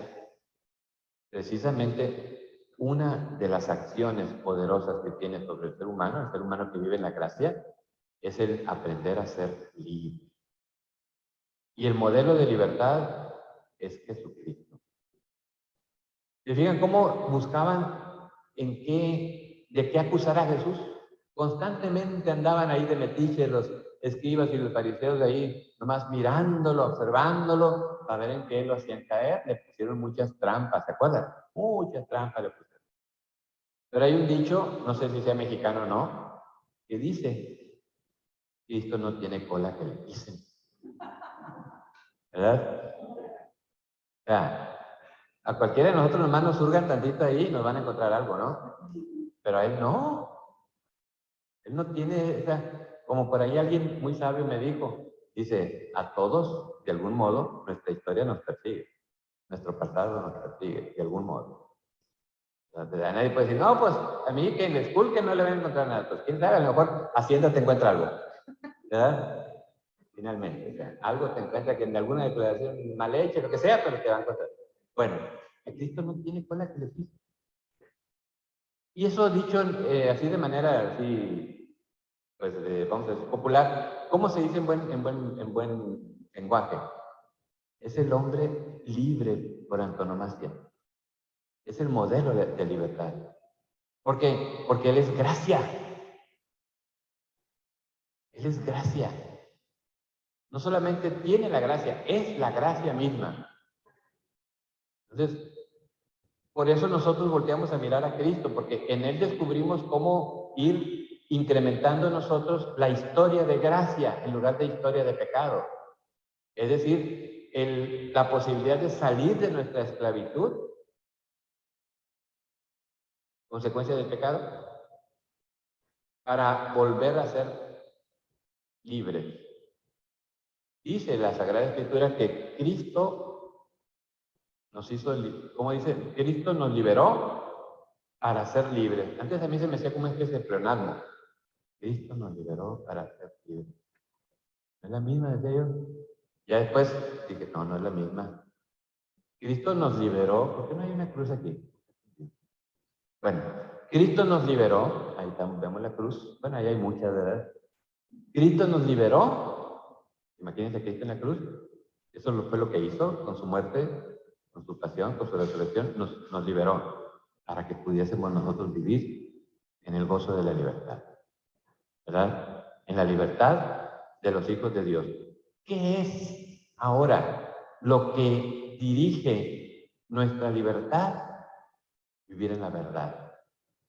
precisamente una de las acciones poderosas que tiene sobre el ser humano que vive en la gracia, es el aprender a ser libre. Y el modelo de libertad es Jesucristo. ¿Se fijan cómo buscaban de qué acusar a Jesús? Constantemente andaban ahí de metiche los escribas y los fariseos de ahí, nomás mirándolo, observándolo, para ver en qué lo hacían caer. Le pusieron muchas trampas, ¿se acuerdan? Muchas trampas le pusieron. Pero hay un dicho, no sé si sea mexicano o no, que dice, Cristo no tiene cola que le pisen. ¿Verdad? O sea, a cualquiera de nosotros nomás nos hurgan tantito ahí y nos van a encontrar algo, ¿no? Pero a él no. Él no tiene, o sea, como por ahí alguien muy sabio me dijo, dice, a todos, de algún modo, nuestra historia nos persigue. Nuestro pasado nos persigue, de algún modo. Entonces, nadie puede decir, no, pues, a mí que en el school que no le voy a encontrar nada. Pues, quién sabe, a lo mejor Hacienda te encuentra algo. ¿Verdad? Finalmente, o sea, algo te encuentra que en alguna declaración mal hecha, lo que sea, pero te va a encontrar. Bueno, a Cristo no tiene cola que le pise. Y eso dicho así de manera así, pues vamos a decir popular, ¿cómo se dice en buen lenguaje? Es el hombre libre por antonomasia. Es el modelo de libertad. ¿Por qué? Porque él es gracia. Él es gracia. No solamente tiene la gracia, es la gracia misma. Entonces, por eso nosotros volteamos a mirar a Cristo, porque en Él descubrimos cómo ir incrementando en nosotros la historia de gracia en lugar de historia de pecado. Es decir, la posibilidad de salir de nuestra esclavitud, consecuencia del pecado, para volver a ser libres. Dice la Sagrada Escritura que Cristo nos hizo, ¿cómo dice? Cristo nos liberó para ser libres. Antes a mí se me hacía como una especie de pleonasmo. Cristo nos liberó para ser libres. ¿No es la misma, decía yo? Ya después dije, no, no es la misma. Cristo nos liberó, ¿por qué no hay una cruz aquí? Bueno, Cristo nos liberó, ahí estamos, vemos la cruz, bueno, ahí hay muchas, ¿verdad? Cristo nos liberó, imagínense a Cristo en la cruz, eso fue lo que hizo con su muerte, con su pasión, con su resurrección, nos liberó para que pudiésemos nosotros vivir en el gozo de la libertad, ¿verdad? En la libertad de los hijos de Dios. ¿Qué es ahora lo que dirige nuestra libertad? Vivir en la verdad.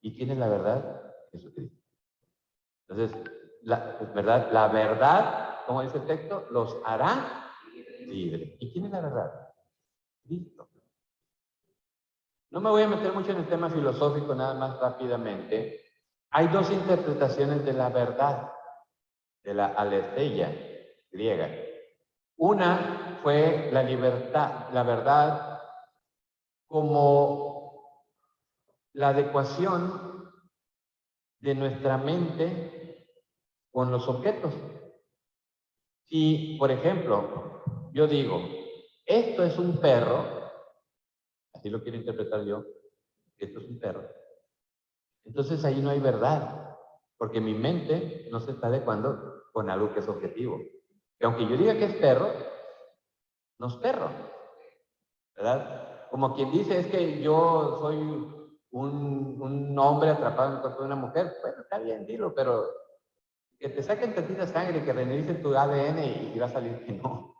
¿Y quién es la verdad? Jesucristo. Entonces, ¿verdad? La verdad, como dice el texto, los hará libres. ¿Y quién es la verdad? Cristo. No me voy a meter mucho en el tema filosófico, nada más rápidamente. Hay dos interpretaciones de la verdad, de la aletheia griega. Una fue la libertad, la verdad como la adecuación de nuestra mente con los objetos. Si, por ejemplo, yo digo, esto es un perro, así lo quiero interpretar yo, esto es un perro, entonces ahí no hay verdad, porque mi mente no se está adecuando con algo que es objetivo. Que aunque yo diga que es perro, no es perro, ¿verdad? Como quien dice, es que yo soy un hombre atrapado en el cuerpo de una mujer, bueno, está bien, dilo, pero que te saquen tantita sangre, que reanalice tu ADN y va a salir que no.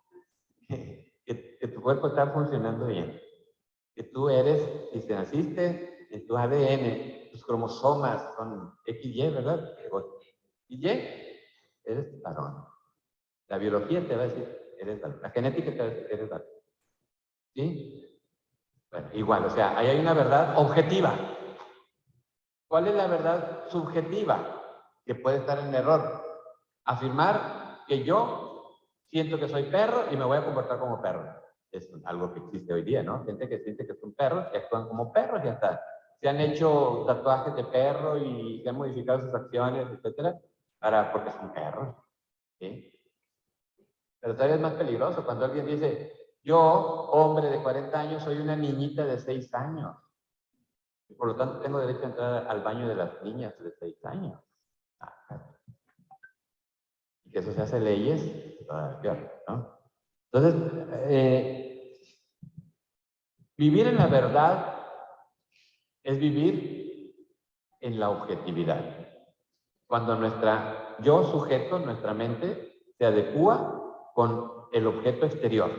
Que tu cuerpo está funcionando bien. Que tú eres, si te naciste, en tu ADN, tus cromosomas son XY, ¿verdad? Y eres varón. La biología te va a decir, eres varón. La genética te va a decir, eres varón. ¿Sí? Bueno, igual, o sea, ahí hay una verdad objetiva. ¿Cuál es la verdad subjetiva? Que puede estar en error. Afirmar que yo siento que soy perro y me voy a comportar como perro. Es algo que existe hoy día, ¿no? Gente que siente que son perros y actúan como perros y ya está. Se han hecho tatuajes de perro y se han modificado sus acciones, etcétera, porque son perros. ¿Sí? Pero todavía es más peligroso cuando alguien dice, yo, hombre de 40 años, soy una niñita de 6 años. Y por lo tanto tengo derecho a entrar al baño de las niñas de 6 años. Y que eso se hace leyes, ¿no? Entonces, vivir en la verdad es vivir en la objetividad. Cuando yo sujeto, nuestra mente, se adecúa con el objeto exterior.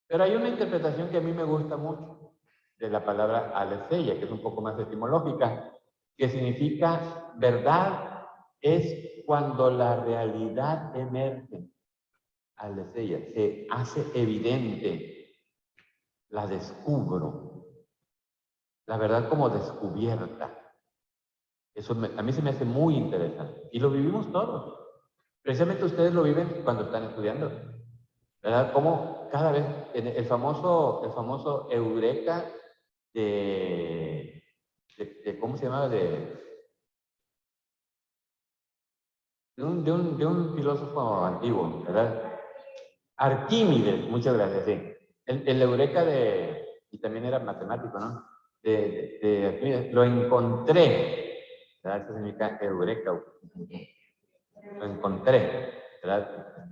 Pero hay una interpretación que a mí me gusta mucho de la palabra aletheia, que es un poco más etimológica, que significa verdad es cuando la realidad emerge. Aletheia, se hace evidente, la descubro. La verdad como descubierta. Eso a mí se me hace muy interesante. Y lo vivimos todos. Precisamente ustedes lo viven cuando están estudiando. ¿Verdad? Como cada vez, el famoso eureka ¿cómo se llamaba? De un filósofo antiguo, ¿verdad? Arquímedes, muchas gracias, sí. El eureka y también era matemático, ¿no? De Arquímedes, lo encontré, ¿verdad? Eso significa eureka. Lo encontré, ¿verdad?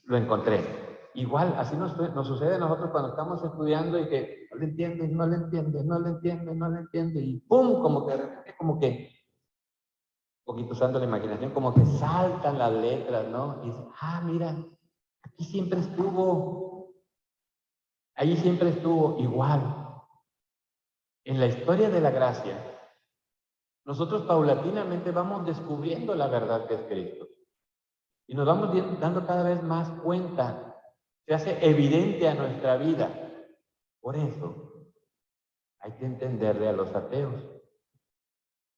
Lo encontré. Igual, así nos sucede a nosotros cuando estamos estudiando y que no le entiendes, no le entiendes, no le entiendes, no le entiendes, y ¡pum! Como que, un poquito usando la imaginación, como que saltan las letras, ¿no? Y dices, mira, aquí siempre estuvo, ahí siempre estuvo igual. En la historia de la gracia, nosotros paulatinamente vamos descubriendo la verdad que es Cristo. Y nos vamos dando cada vez más cuenta. Se hace evidente a nuestra vida. Por eso hay que entenderle a los ateos.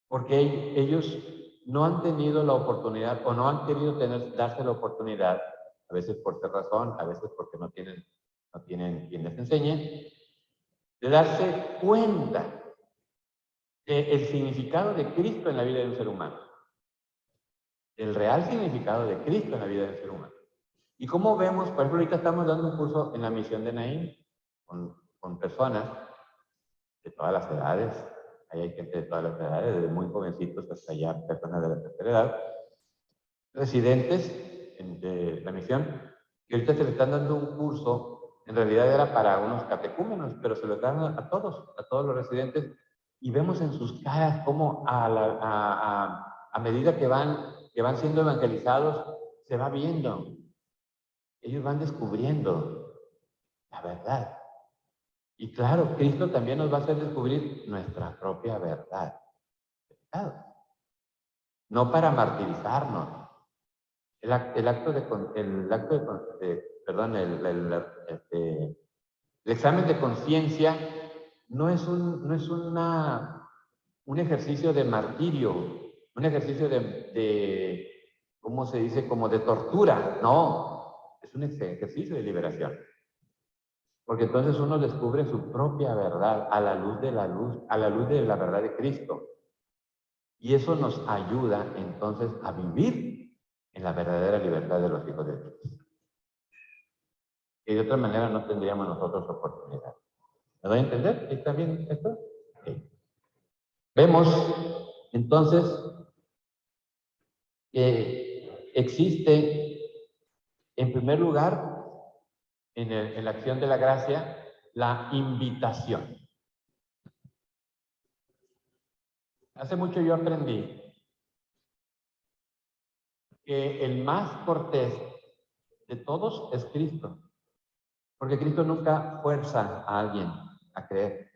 Porque ellos no han tenido la oportunidad o no han querido darse la oportunidad, a veces por qué razón, a veces porque no tienen quien les enseñe, de darse cuenta del significado de Cristo en la vida de un ser humano. El real significado de Cristo en la vida del ser humano. Y como vemos, por ejemplo, ahorita estamos dando un curso en la misión de Naín con personas de todas las edades. Ahí hay gente de todas las edades, desde muy jovencitos hasta ya personas de la tercera edad, residentes de la misión, que ahorita se le están dando un curso, en realidad era para unos catecúmenos, pero se lo están dando a todos los residentes, y vemos en sus caras cómo a medida que van siendo evangelizados, se va viendo. Ellos van descubriendo la verdad. Y claro, Cristo también nos va a hacer descubrir nuestra propia verdad. No para martirizarnos. El examen de conciencia no es un ejercicio de martirio, un ejercicio ¿cómo se dice? Como de tortura. No, es un ejercicio de liberación. Porque entonces uno descubre su propia verdad a la luz de la verdad de Cristo. Y eso nos ayuda entonces a vivir en la verdadera libertad de los hijos de Dios. Y de otra manera no tendríamos nosotros oportunidad. ¿Me doy a entender? ¿Está bien esto? Okay. Vemos entonces que existe, en primer lugar, en la acción de la gracia, la invitación. Hace mucho yo aprendí que el más cortés de todos es Cristo. Porque Cristo nunca fuerza a alguien a creer.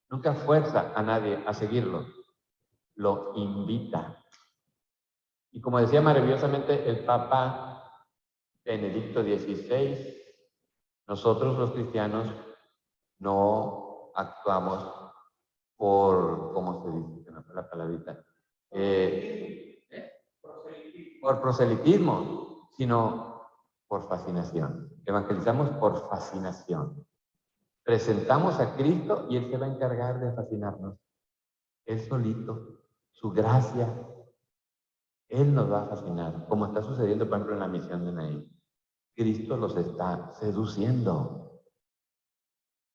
Nunca fuerza a nadie a seguirlo. Lo invita. Y como decía maravillosamente el Papa Benedicto XVI, nosotros los cristianos no actuamos por, ¿cómo se dice? No sé la palabrita. Por proselitismo, sino por fascinación. Evangelizamos por fascinación. Presentamos a Cristo y Él se va a encargar de fascinarnos. Él solito, su gracia, Él nos va a fascinar, como está sucediendo, por ejemplo, en la misión de Naín. Cristo los está seduciendo.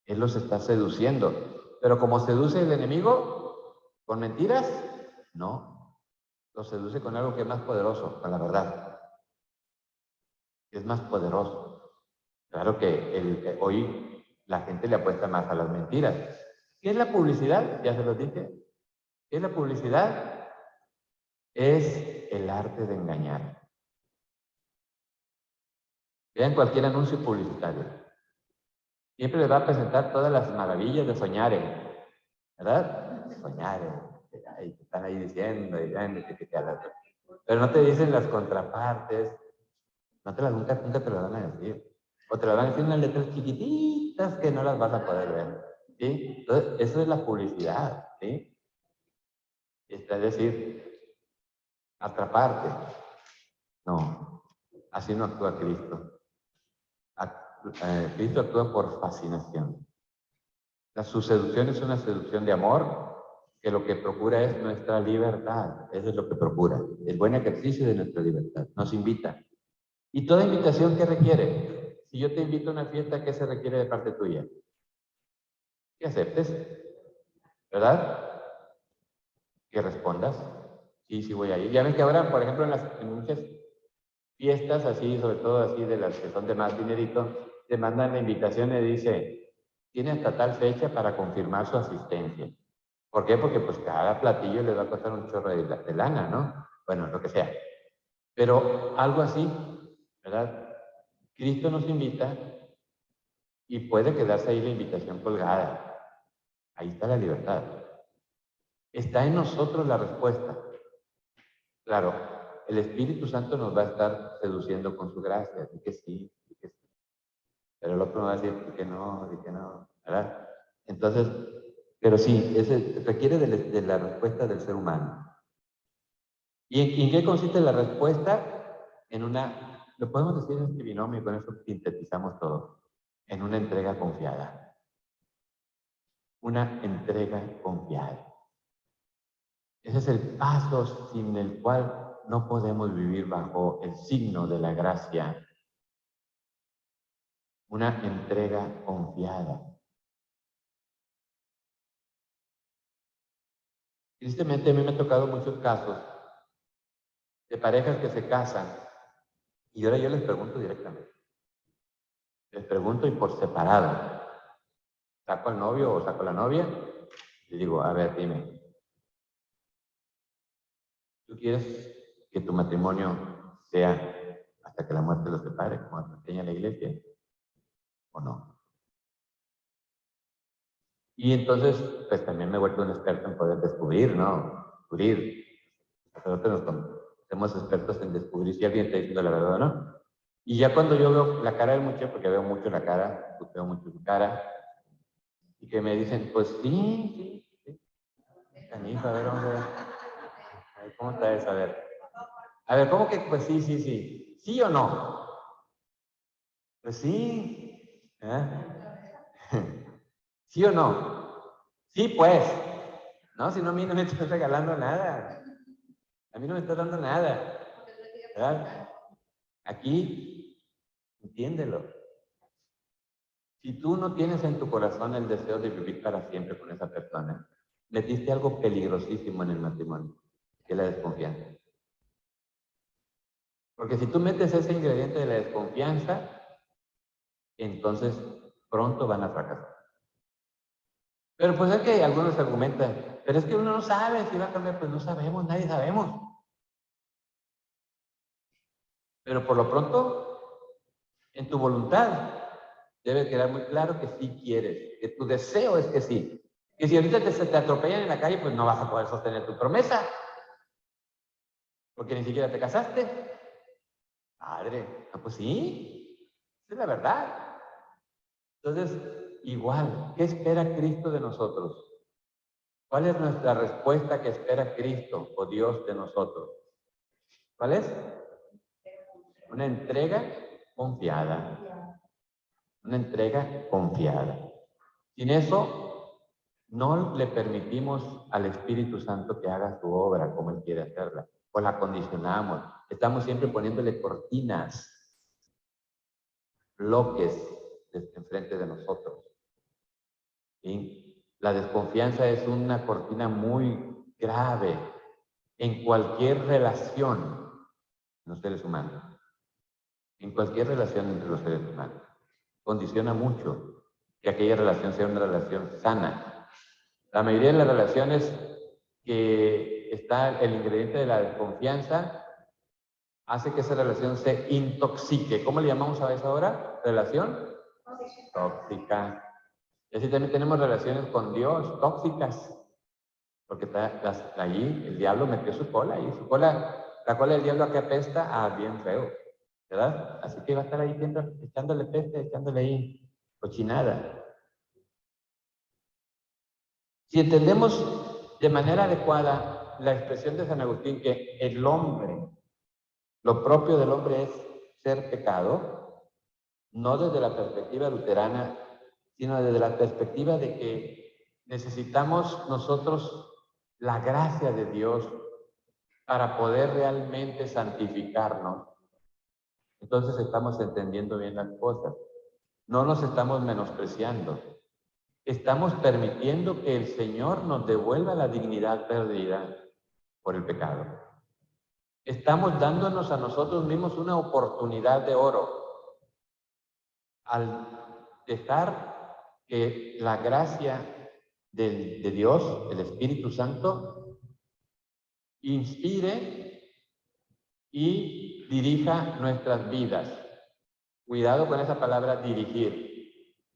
Él los está seduciendo. Pero como seduce el enemigo, ¿con mentiras? No. Los seduce con algo que es más poderoso, con la verdad. Es más poderoso. Claro que hoy la gente le apuesta más a las mentiras. ¿Qué es la publicidad? Ya se los dije. ¿Qué es la publicidad? Es el arte de engañar. Vean cualquier anuncio publicitario. Siempre les va a presentar todas las maravillas de Soñare, ¿verdad? Soñare, que están ahí diciendo, pero no te dicen las contrapartes, no te las, nunca te las van a decir. O te las van a decir en unas letras chiquititas que no las vas a poder ver, ¿sí? Entonces, eso es la publicidad, ¿sí? Es decir, atraparte. No, así no actúa Cristo. Cristo actúa por fascinación. Su seducción es una seducción de amor que lo que procura es nuestra libertad. Eso es lo que procura. El buen ejercicio de nuestra libertad. Nos invita. ¿Y toda invitación qué requiere? Si yo te invito a una fiesta, ¿qué se requiere de parte tuya? Que aceptes, ¿verdad? Que respondas. Sí, sí voy a ir. Ya ven que ahora, por ejemplo, en muchas fiestas así, sobre todo así de las que son de más dinerito, te mandan la invitación y dice, tiene hasta tal fecha para confirmar su asistencia. ¿Por qué? Porque pues cada platillo le va a costar un chorro de lana, ¿no? Bueno, lo que sea. Pero algo así, ¿verdad? Cristo nos invita y puede quedarse ahí la invitación colgada. Ahí está la libertad. Está en nosotros la respuesta. Claro, el Espíritu Santo nos va a estar seduciendo con su gracia. Di que sí, di que sí. Pero el otro nos va a decir que no, ¿verdad? Entonces, pero sí, requiere de la respuesta del ser humano. ¿Y en qué consiste la respuesta? En una, lo podemos decir en este binomio, y con eso sintetizamos todo, en una entrega confiada. Una entrega confiada. Ese es el paso sin el cual no podemos vivir bajo el signo de la gracia. Una entrega confiada. Tristemente a mí me ha tocado muchos casos de parejas que se casan y ahora yo les pregunto directamente. Les pregunto y por separado. Saco al novio o saco a la novia y digo, a ver, dime, ¿tú quieres que tu matrimonio sea hasta que la muerte los separe, como enseña la iglesia, o no? Y entonces, pues también me he vuelto un experto en poder descubrir, ¿no? Descubrir. Nosotros somos expertos en descubrir si alguien está diciendo la verdad o no. Y ya cuando yo veo la cara del muchacho, porque veo mucho la cara, pues veo mucho su cara, y que me dicen, pues sí. Canijo, a ver, vamos a ver. A ver, ¿cómo está eso? A ver, ¿cómo que pues sí? ¿Sí o no? Pues sí. ¿Sí o no? Sí, pues. No, si no, a mí no me estás regalando nada. A mí no me estás dando nada. ¿Verdad? Aquí, entiéndelo. Si tú no tienes en tu corazón el deseo de vivir para siempre con esa persona, metiste algo peligrosísimo en el matrimonio, que es la desconfianza. Porque si tú metes ese ingrediente de la desconfianza, entonces pronto van a fracasar. Pero pues es que algunos argumentan, pero es que uno no sabe si va a cambiar, pues no sabemos, nadie sabemos. Pero por lo pronto, en tu voluntad, debe quedar muy claro que sí quieres, que tu deseo es que sí. Que si ahorita te atropellan en la calle, pues no vas a poder sostener tu promesa. Porque ni siquiera te casaste. Padre, no, pues sí, esa es la verdad. Entonces, igual, ¿qué espera Cristo de nosotros? ¿Cuál es nuestra respuesta que espera Cristo o Dios de nosotros? ¿Cuál es? Una entrega confiada. Una entrega confiada. Sin eso, no le permitimos al Espíritu Santo que haga su obra como Él quiere hacerla. O la condicionamos. Estamos siempre poniéndole cortinas, bloques enfrente de nosotros. ¿Sí? La desconfianza es una cortina muy grave en cualquier relación en los seres humanos. En cualquier relación entre los seres humanos. Condiciona mucho que aquella relación sea una relación sana. La mayoría de las relaciones que está el ingrediente de la desconfianza hace que esa relación se intoxique. ¿Cómo le llamamos a esa hora? ¿Relación? Tóxica. Y así también tenemos relaciones con Dios tóxicas. Porque allí el diablo metió su cola y su cola, la cola del diablo aquí apesta a bien feo, ¿verdad? Así que va a estar ahí siempre echándole peste, echándole ahí cochinada. Si entendemos de manera adecuada la expresión de San Agustín que el hombre, lo propio del hombre es ser pecado, no desde la perspectiva luterana, sino desde la perspectiva de que necesitamos nosotros la gracia de Dios para poder realmente santificarnos. Entonces estamos entendiendo bien las cosas. No nos estamos menospreciando. Estamos permitiendo que el Señor nos devuelva la dignidad perdida por el pecado. Estamos dándonos a nosotros mismos una oportunidad de oro al dejar que la gracia de Dios, el Espíritu Santo, inspire y dirija nuestras vidas. Cuidado con esa palabra dirigir.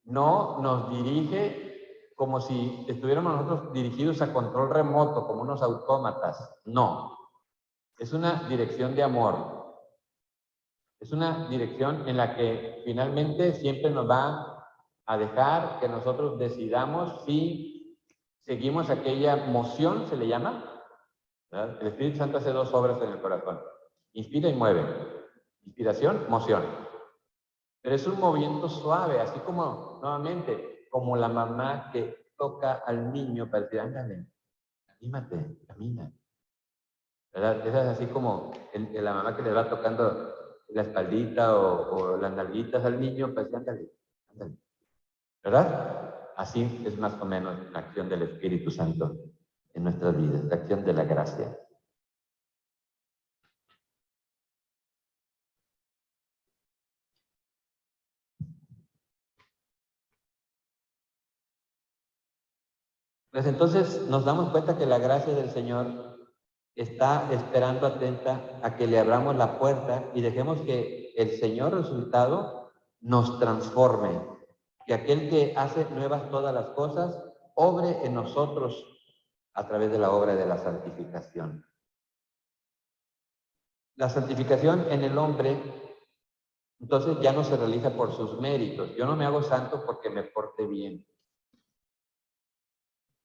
No nos dirige como si estuviéramos nosotros dirigidos a control remoto, como unos autómatas. No. Es una dirección de amor. Es una dirección en la que finalmente siempre nos va a dejar que nosotros decidamos si seguimos aquella moción, se le llama, ¿verdad? El Espíritu Santo hace dos obras en el corazón. Inspira y mueve. Inspiración, moción. Pero es un movimiento suave, así como, nuevamente, como la mamá que toca al niño para decir, ándale, anímate, camina. ¿Verdad? Esa es así como la mamá que le va tocando la espaldita o las nalguitas al niño para decir, ándale, ándale. ¿Verdad? Así es más o menos la acción del Espíritu Santo en nuestras vidas, la acción de la gracia. Pues entonces nos damos cuenta que la gracia del Señor está esperando atenta a que le abramos la puerta y dejemos que el Señor resucitado nos transforme. Que aquel que hace nuevas todas las cosas, obre en nosotros a través de la obra de la santificación. La santificación en el hombre, entonces ya no se realiza por sus méritos. Yo no me hago santo porque me porte bien,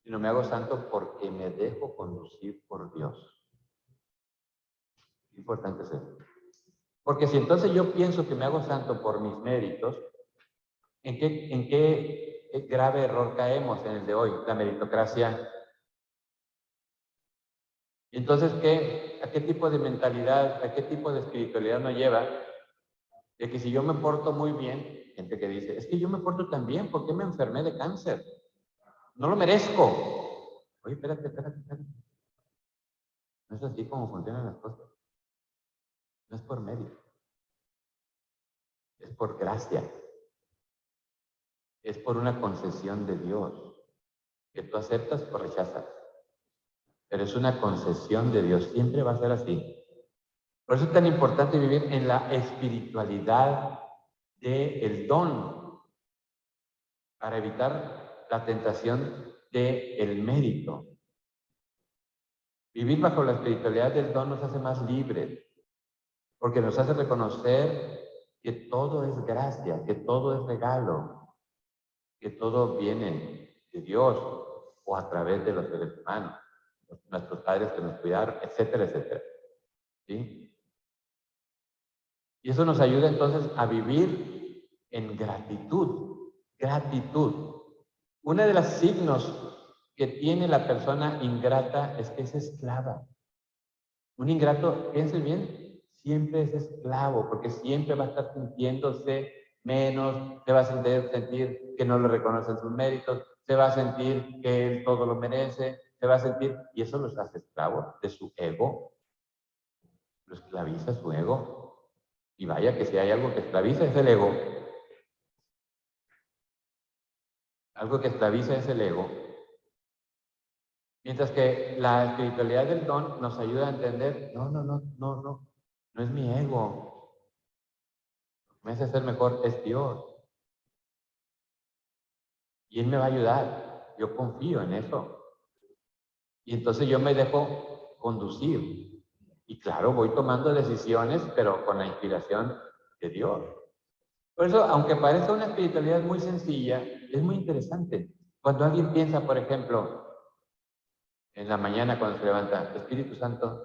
sino me hago santo porque me dejo conducir por Dios. Importante es eso. Porque si entonces yo pienso que me hago santo por mis méritos, ¿en qué grave error caemos en el de hoy? La meritocracia. Entonces, ¿a qué tipo de mentalidad, a qué tipo de espiritualidad nos lleva? De que si yo me porto muy bien, gente que dice, es que yo me porto tan bien, ¿por qué me enfermé de cáncer? No lo merezco. Oye, espérate. No es así como funcionan las cosas. No es por mérito. Es por gracia. Es por una concesión de Dios, que tú aceptas o rechazas. Pero es una concesión de Dios, siempre va a ser así. Por eso es tan importante vivir en la espiritualidad del don, para evitar la tentación del mérito. Vivir bajo la espiritualidad del don nos hace más libres, porque nos hace reconocer que todo es gracia, que todo es regalo, que todo viene de Dios o a través de los seres humanos, nuestros padres que nos cuidaron, etcétera, etcétera. ¿Sí? Y eso nos ayuda entonces a vivir en gratitud. Gratitud. Uno de los signos que tiene la persona ingrata es que es esclava. Un ingrato, piensen bien, siempre es esclavo, porque siempre va a estar sintiéndose menos, se va a sentir que no le reconocen sus méritos, se va a sentir que él todo lo merece, se va a sentir, y eso los hace esclavos de su ego, lo esclaviza su ego. Y vaya que si hay algo que esclaviza es el ego. Algo que esclaviza es el ego. Mientras que la espiritualidad del don nos ayuda a entender, no es mi ego. Lo que me hace ser mejor es Dios. Y Él me va a ayudar. Yo confío en eso. Y entonces yo me dejo conducir. Y claro, voy tomando decisiones, pero con la inspiración de Dios. Por eso, aunque parezca una espiritualidad muy sencilla, es muy interesante. Cuando alguien piensa, por ejemplo, en la mañana cuando se levanta, Espíritu Santo,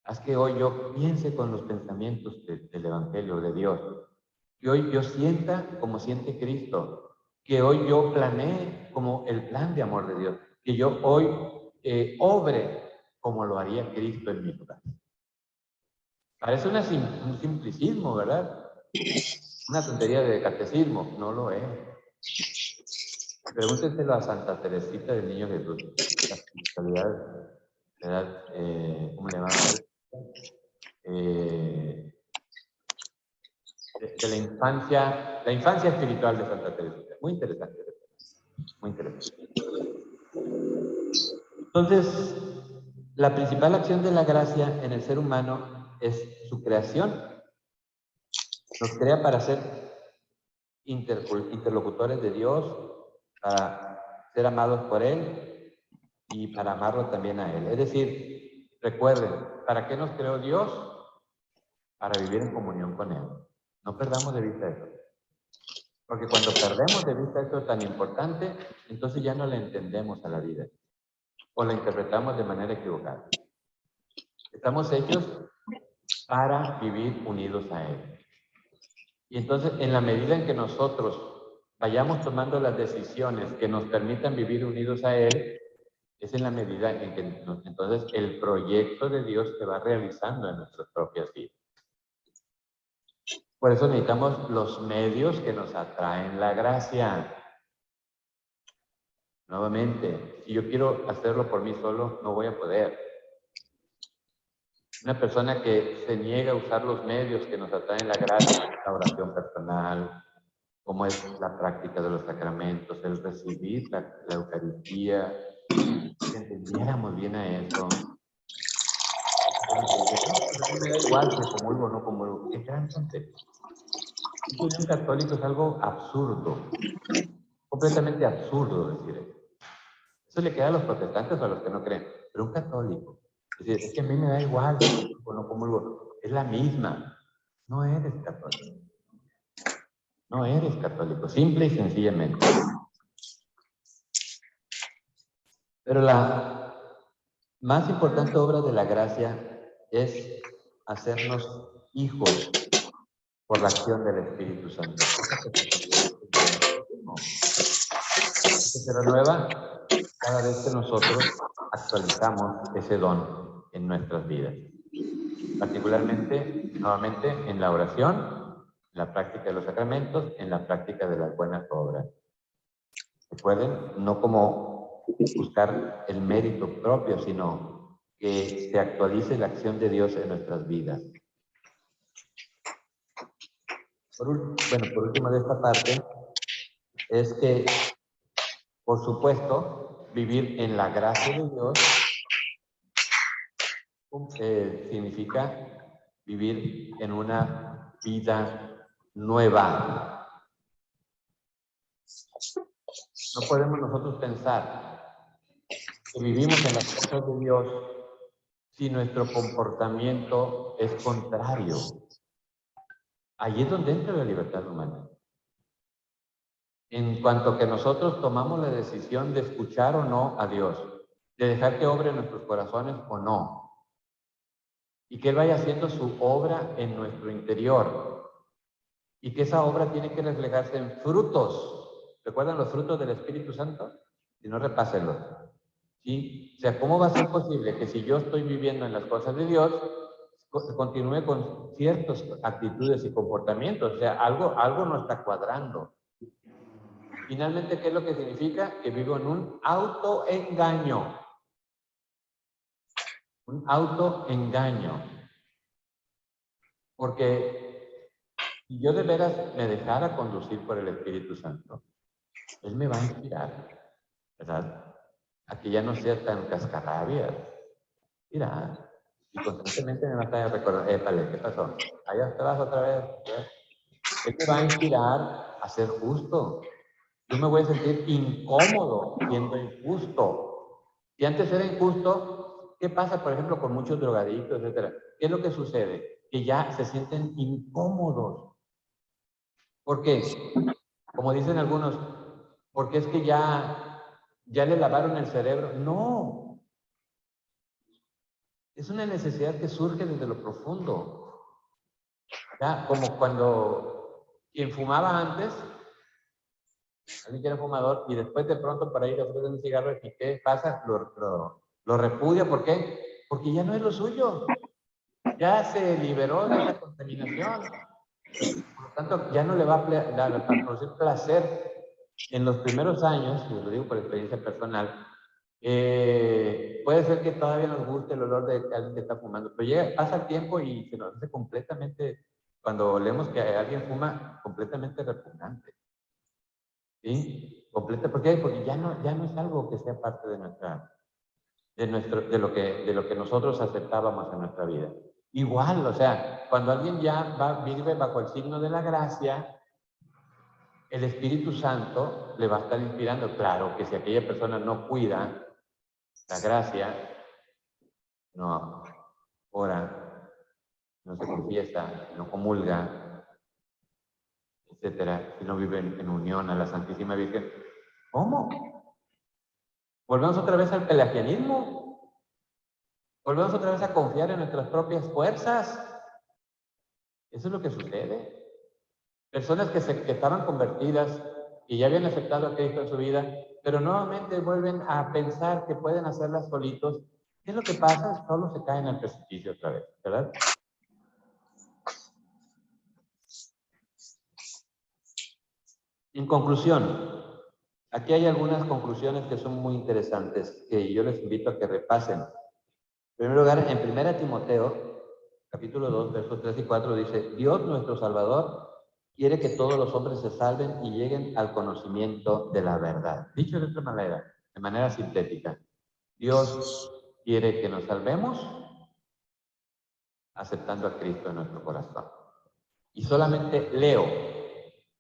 haz que hoy yo piense con los pensamientos del Evangelio, de Dios. Que hoy yo sienta como siente Cristo. Que hoy yo planee como el plan de amor de Dios. Que yo hoy obre como lo haría Cristo en mi lugar. Parece un simplicismo, ¿verdad? Una tontería de catecismo. No lo es. Pregúntenselo a Santa Teresita del Niño Jesús. La espiritualidad, ¿verdad? ¿Cómo le llaman? De la infancia espiritual de Santa Teresita. Muy interesante. Muy interesante. Entonces, la principal acción de la gracia en el ser humano es su creación. Nos crea para ser interlocutores de Dios, para ser amados por Él y para amarlo también a Él. Es decir, recuerden, ¿para qué nos creó Dios? Para vivir en comunión con Él. No perdamos de vista eso. Porque cuando perdemos de vista esto tan importante, entonces ya no le entendemos a la vida. O la interpretamos de manera equivocada. Estamos hechos para vivir unidos a Él. Y entonces, en la medida en que nosotros vayamos tomando las decisiones que nos permitan vivir unidos a Él, es en la medida en que entonces el proyecto de Dios se va realizando en nuestras propias vidas. Por eso necesitamos los medios que nos atraen la gracia. Nuevamente, si yo quiero hacerlo por mí solo, no voy a poder. Una persona que se niega a usar los medios que nos atraen la gracia, la oración personal, como es la práctica de los sacramentos, el recibir la Eucaristía, que entendiéramos bien a eso. No, me da igual si comulgo o no comulgo. Qué gran tontería. Eso de un católico es algo absurdo, completamente absurdo decir eso. Eso le queda a los protestantes o a los que no creen, pero un católico. Es decir, es que a mí me da igual si comulgo o no comulgo. Es la misma. No eres católico. No eres católico, simple y sencillamente. Pero la más importante obra de la gracia es hacernos hijos por la acción del Espíritu Santo. Se renueva cada vez que nosotros actualizamos ese don en nuestras vidas. Particularmente, nuevamente, en la oración, en la práctica de los sacramentos, en la práctica de las buenas obras. Recuerden, no como buscar el mérito propio, sino que se actualice la acción de Dios en nuestras vidas. Por último de esta parte, es que, por supuesto, vivir en la gracia de Dios significa vivir en una vida nueva. No podemos nosotros pensar que vivimos en las cosas de Dios si nuestro comportamiento es contrario. Allí es donde entra la libertad humana. en cuanto que nosotros tomamos la decisión de escuchar o no a Dios, de dejar que obre en nuestros corazones o no, y que Él vaya haciendo su obra en nuestro interior, y que esa obra tiene que reflejarse en frutos. ¿Recuerdan los frutos del Espíritu Santo? Si no, repásenlos. ¿Sí? O sea, ¿cómo va a ser posible que si yo estoy viviendo en las cosas de Dios, continúe con ciertas actitudes y comportamientos? O sea, algo no está cuadrando. Finalmente, ¿qué es lo que significa? Que vivo en un autoengaño. Un autoengaño. Porque si yo de veras me dejara conducir por el Espíritu Santo, Él me va a inspirar, ¿verdad? A que ya no sea tan cascarrabias. Mira, y constantemente me va a estar recordando, épale, ¿qué pasó? Allá te vas otra vez. ¿verdad? Él me va a inspirar a ser justo. Yo me voy a sentir incómodo siendo injusto. Si antes era injusto, ¿qué pasa, por ejemplo, con muchos drogadictos, etcétera? ¿Qué es lo que sucede? Que ya se sienten incómodos. ¿Por qué? Como dicen algunos, porque es que ya le lavaron el cerebro. No. Es una necesidad que surge desde lo profundo. Ya, como cuando quien fumaba antes, alguien que era fumador, y después de pronto para ir a ofrecer un cigarro, ¿y qué pasa? Lo repudia. ¿Por qué? Porque ya no es lo suyo. Ya se liberó de esa contaminación. Por lo tanto, ya no le va a producir placer en los primeros años, y lo digo por experiencia personal. Puede ser que todavía nos guste el olor de alguien que está fumando, pero pasa el tiempo y se nos hace completamente, cuando olemos que alguien fuma, completamente repugnante. ¿Sí? ¿Por qué? Porque ya no es algo que sea parte de de lo que nosotros aceptábamos en nuestra vida. Igual, o sea, cuando alguien ya vive bajo el signo de la gracia, el Espíritu Santo le va a estar inspirando. Claro que si aquella persona no cuida la gracia, no ora, no se confiesa, no comulga, etcétera, si no vive en unión a la Santísima Virgen, ¿cómo? Volvemos otra vez al pelagianismo. Volvemos otra vez a confiar en nuestras propias fuerzas. Eso es lo que sucede. Personas que estaban convertidas y ya habían aceptado a Cristo en su vida, pero nuevamente vuelven a pensar que pueden hacerlas solitos. ¿Qué es lo que pasa? Solo se caen al precipicio otra vez, ¿verdad? En conclusión, aquí hay algunas conclusiones que son muy interesantes que yo les invito a que repasen. En primer lugar, en 1 Timoteo, capítulo 2, versos 3 y 4, dice: Dios nuestro Salvador quiere que todos los hombres se salven y lleguen al conocimiento de la verdad. Dicho de otra manera, de manera sintética, Dios quiere que nos salvemos aceptando a Cristo en nuestro corazón. Y solamente leo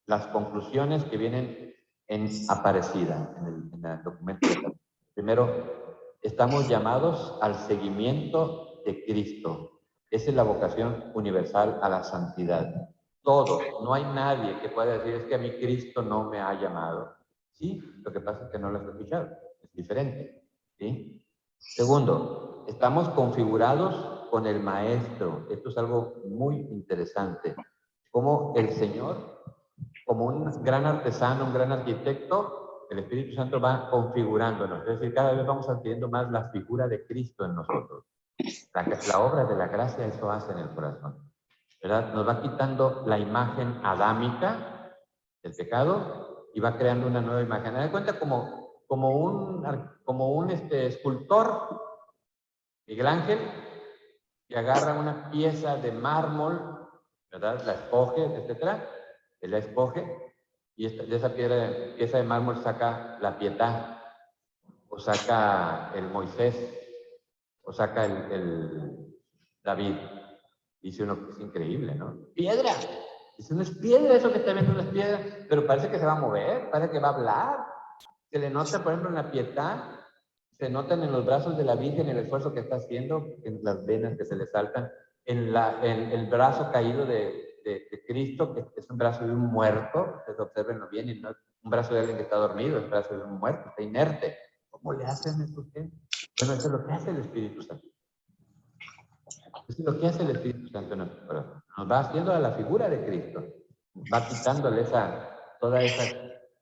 las conclusiones que vienen en Aparecida, en el documento. Primero, estamos llamados al seguimiento de Cristo. Esa es la vocación universal a la santidad. Todos, no hay nadie que pueda decir, es que a mí Cristo no me ha llamado. Sí, lo que pasa es que no lo has escuchado, es diferente. ¿Sí? Segundo, estamos configurados con el Maestro. Esto es algo muy interesante. Como el Señor, como un gran artesano, un gran arquitecto, el Espíritu Santo va configurándonos. Es decir, cada vez vamos adquiriendo más la figura de Cristo en nosotros. La obra de la gracia eso hace en el corazón, ¿verdad? Nos va quitando la imagen adámica del pecado y va creando una nueva imagen. Me da cuenta como un escultor, Miguel Ángel, que agarra una pieza de mármol, ¿verdad? La escoge, etcétera, él la escoge, y de esa pieza de mármol saca la Pietà, o saca el Moisés, o saca el David. Dice uno que es increíble, ¿no? ¡Piedra! Dice uno, es piedra, eso que está viendo no es piedra, pero parece que se va a mover, parece que va a hablar. Se le nota, por ejemplo, en la Pietà, se notan en los brazos de la Virgen el esfuerzo que está haciendo, en las venas que se le saltan, en el brazo caído de Cristo, que es un brazo de un muerto, ustedes observenlo bien, y no Un brazo de alguien que está dormido, el brazo de un muerto, está inerte. ¿Cómo le hacen eso usted? Bueno, eso es lo que hace el Espíritu Santo. Eso es lo que hace el Espíritu Santo en nuestro corazón. Nos va haciendo a la figura de Cristo. Va quitándole toda esa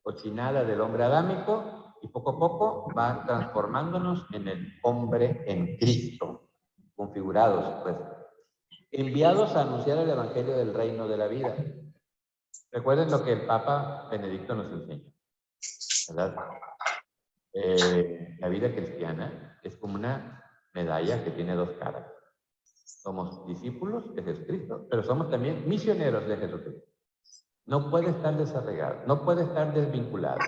cochinada del hombre adámico y poco a poco va transformándonos en el hombre en Cristo. Configurados, pues. Enviados a anunciar el Evangelio del Reino de la Vida. Recuerden lo que el Papa Benedicto nos enseña, ¿verdad? La vida cristiana es como una medalla que tiene dos caras. Somos discípulos de Jesucristo, pero somos también misioneros de Jesucristo. No puede estar desarraigado, no puede estar desvinculado.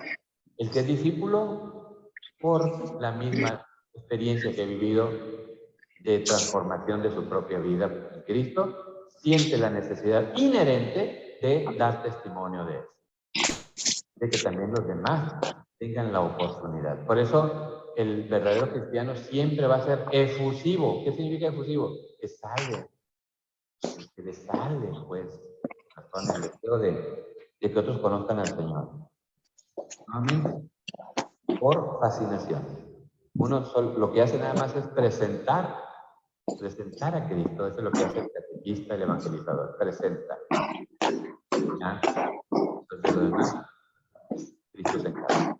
El que es discípulo, por la misma experiencia que ha vivido de transformación de su propia vida en Cristo, siente la necesidad inherente de dar testimonio de eso, de que también los demás tengan la oportunidad. Por eso el verdadero cristiano siempre va a ser efusivo. ¿Qué significa efusivo? Que sale, que le sale, pues, con el deseo de que otros conozcan al Señor. Nuevamente, por fascinación. Uno lo que hace nada más es presentar a Cristo. Eso es lo que hace el catequista, el evangelizador, presenta. ¿Ya? Entonces lo demás, Cristo se encarga.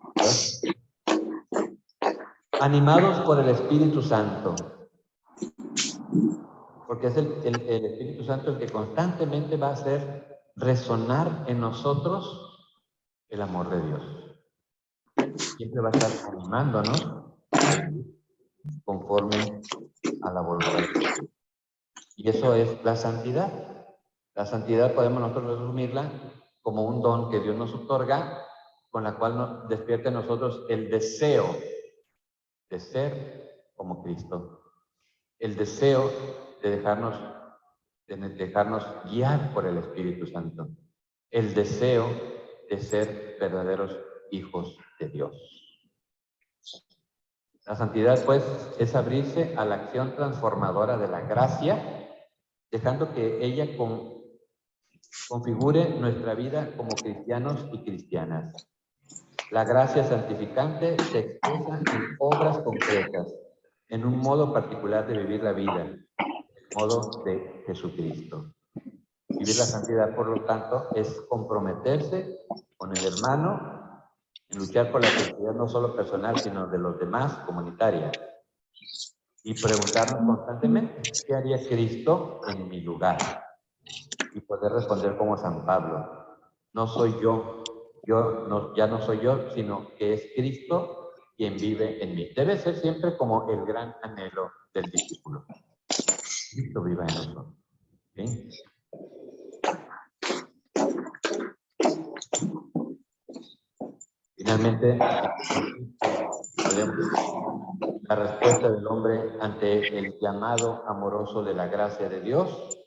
Animados por el Espíritu Santo. Porque es el Espíritu Santo el que constantemente va a hacer resonar en nosotros el amor de Dios. Siempre va a estar animándonos conforme a la voluntad de Dios. Y eso es la santidad. La santidad podemos nosotros resumirla como un don que Dios nos otorga, con la cual nos despierta en nosotros el deseo de ser como Cristo. El deseo de dejarnos guiar por el Espíritu Santo. El deseo de ser verdaderos hijos de Dios. La santidad, pues, es abrirse a la acción transformadora de la gracia, dejando que ella configure nuestra vida como cristianos y cristianas. La gracia santificante se expresa en obras concretas, en un modo particular de vivir la vida, el modo de Jesucristo. Vivir la santidad, por lo tanto, es comprometerse con el hermano en luchar por la felicidad no solo personal, sino de los demás, comunitaria. Y preguntarnos constantemente, ¿qué haría Cristo en mi lugar? Y poder responder como San Pablo, no soy yo, ya no soy yo, sino que es Cristo quien vive en mí. Debe ser siempre como el gran anhelo del discípulo. Cristo viva en nosotros. ¿Sí? Finalmente, la respuesta del hombre ante el llamado amoroso de la gracia de Dios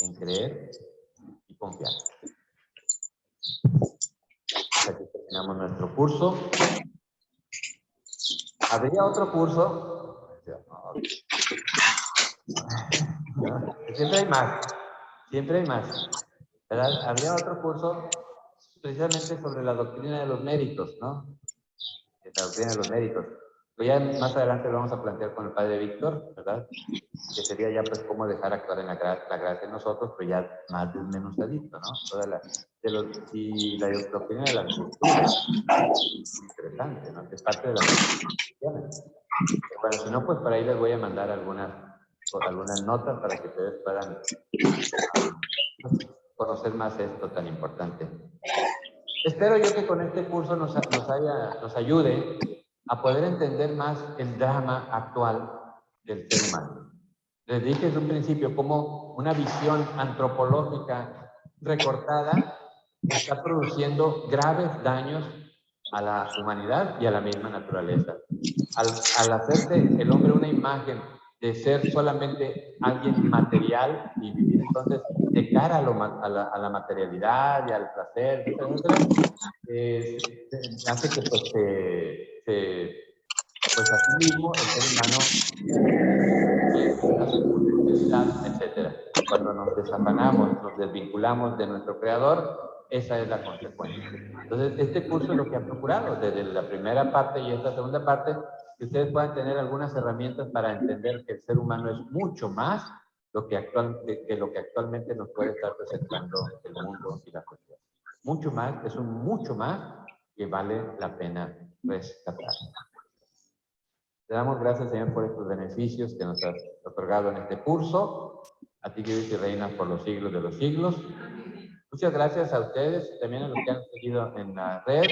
en creer y confiar. Aquí terminamos nuestro curso. ¿Habría otro curso? Siempre hay más. Siempre hay más. ¿Verdad? Habría otro curso precisamente sobre la doctrina de los méritos, ¿no? La doctrina de los méritos. Pero ya más adelante lo vamos a plantear con el padre Víctor, ¿verdad? Que sería ya pues cómo dejar actuar en la gracia en nosotros, pero ya más desmenuzadito, ¿no? Y la doctrina de las virtudes. Interesante, ¿no? Que es parte de las virtudes. Bueno, si no, pues por ahí les voy a mandar algunas notas para que ustedes puedan conocer más esto tan importante. Espero yo que con este curso nos ayude a poder entender más el drama actual del ser humano. Les dije desde un principio como una visión antropológica recortada está produciendo graves daños a la humanidad y a la misma naturaleza. Al hacerse el hombre una imagen de ser solamente alguien material y vivir entonces de cara a la materialidad y al placer, hace que pues así mismo el ser humano etcétera. Cuando nos desafanamos, nos desvinculamos de nuestro Creador, Esa es la consecuencia. Entonces, este curso es lo que ha procurado, desde la primera parte y esta segunda parte, que ustedes puedan tener algunas herramientas para entender que el ser humano es mucho más que lo que actualmente nos puede estar presentando el mundo y la sociedad. Mucho más, es un mucho más que vale la pena rescatar. Te damos gracias, Señor, por estos beneficios que nos has otorgado en este curso. A ti que vives y reinas por los siglos de los siglos. Muchas gracias a ustedes y también a los que han seguido en la red.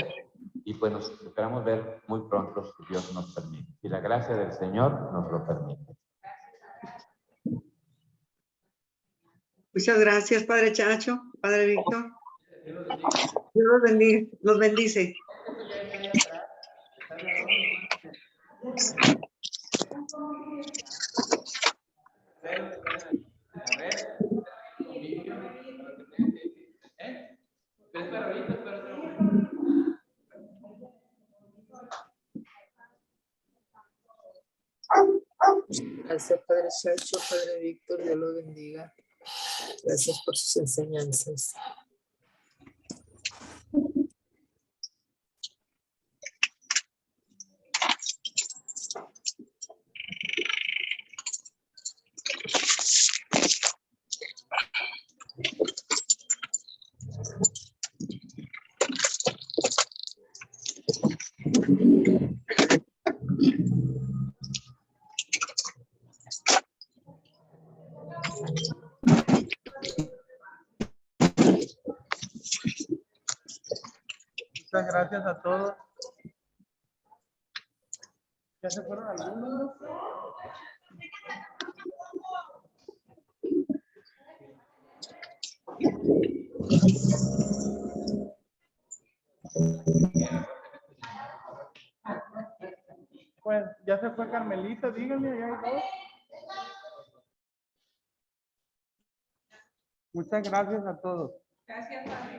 Y pues nos esperamos ver muy pronto, si Dios nos permite. Si la gracia del Señor nos lo permite. Muchas gracias, Padre Chacho, Padre Víctor. Dios los bendice. Gracias, Padre Chacho, Padre Víctor, Dios lo bendiga. Gracias por sus enseñanzas. Muchas gracias a todos. ¿Ya se fueron algunos? Pues ya se fue Carmelita, díganme, ya hay dos. Muchas gracias a todos. Gracias, Padre.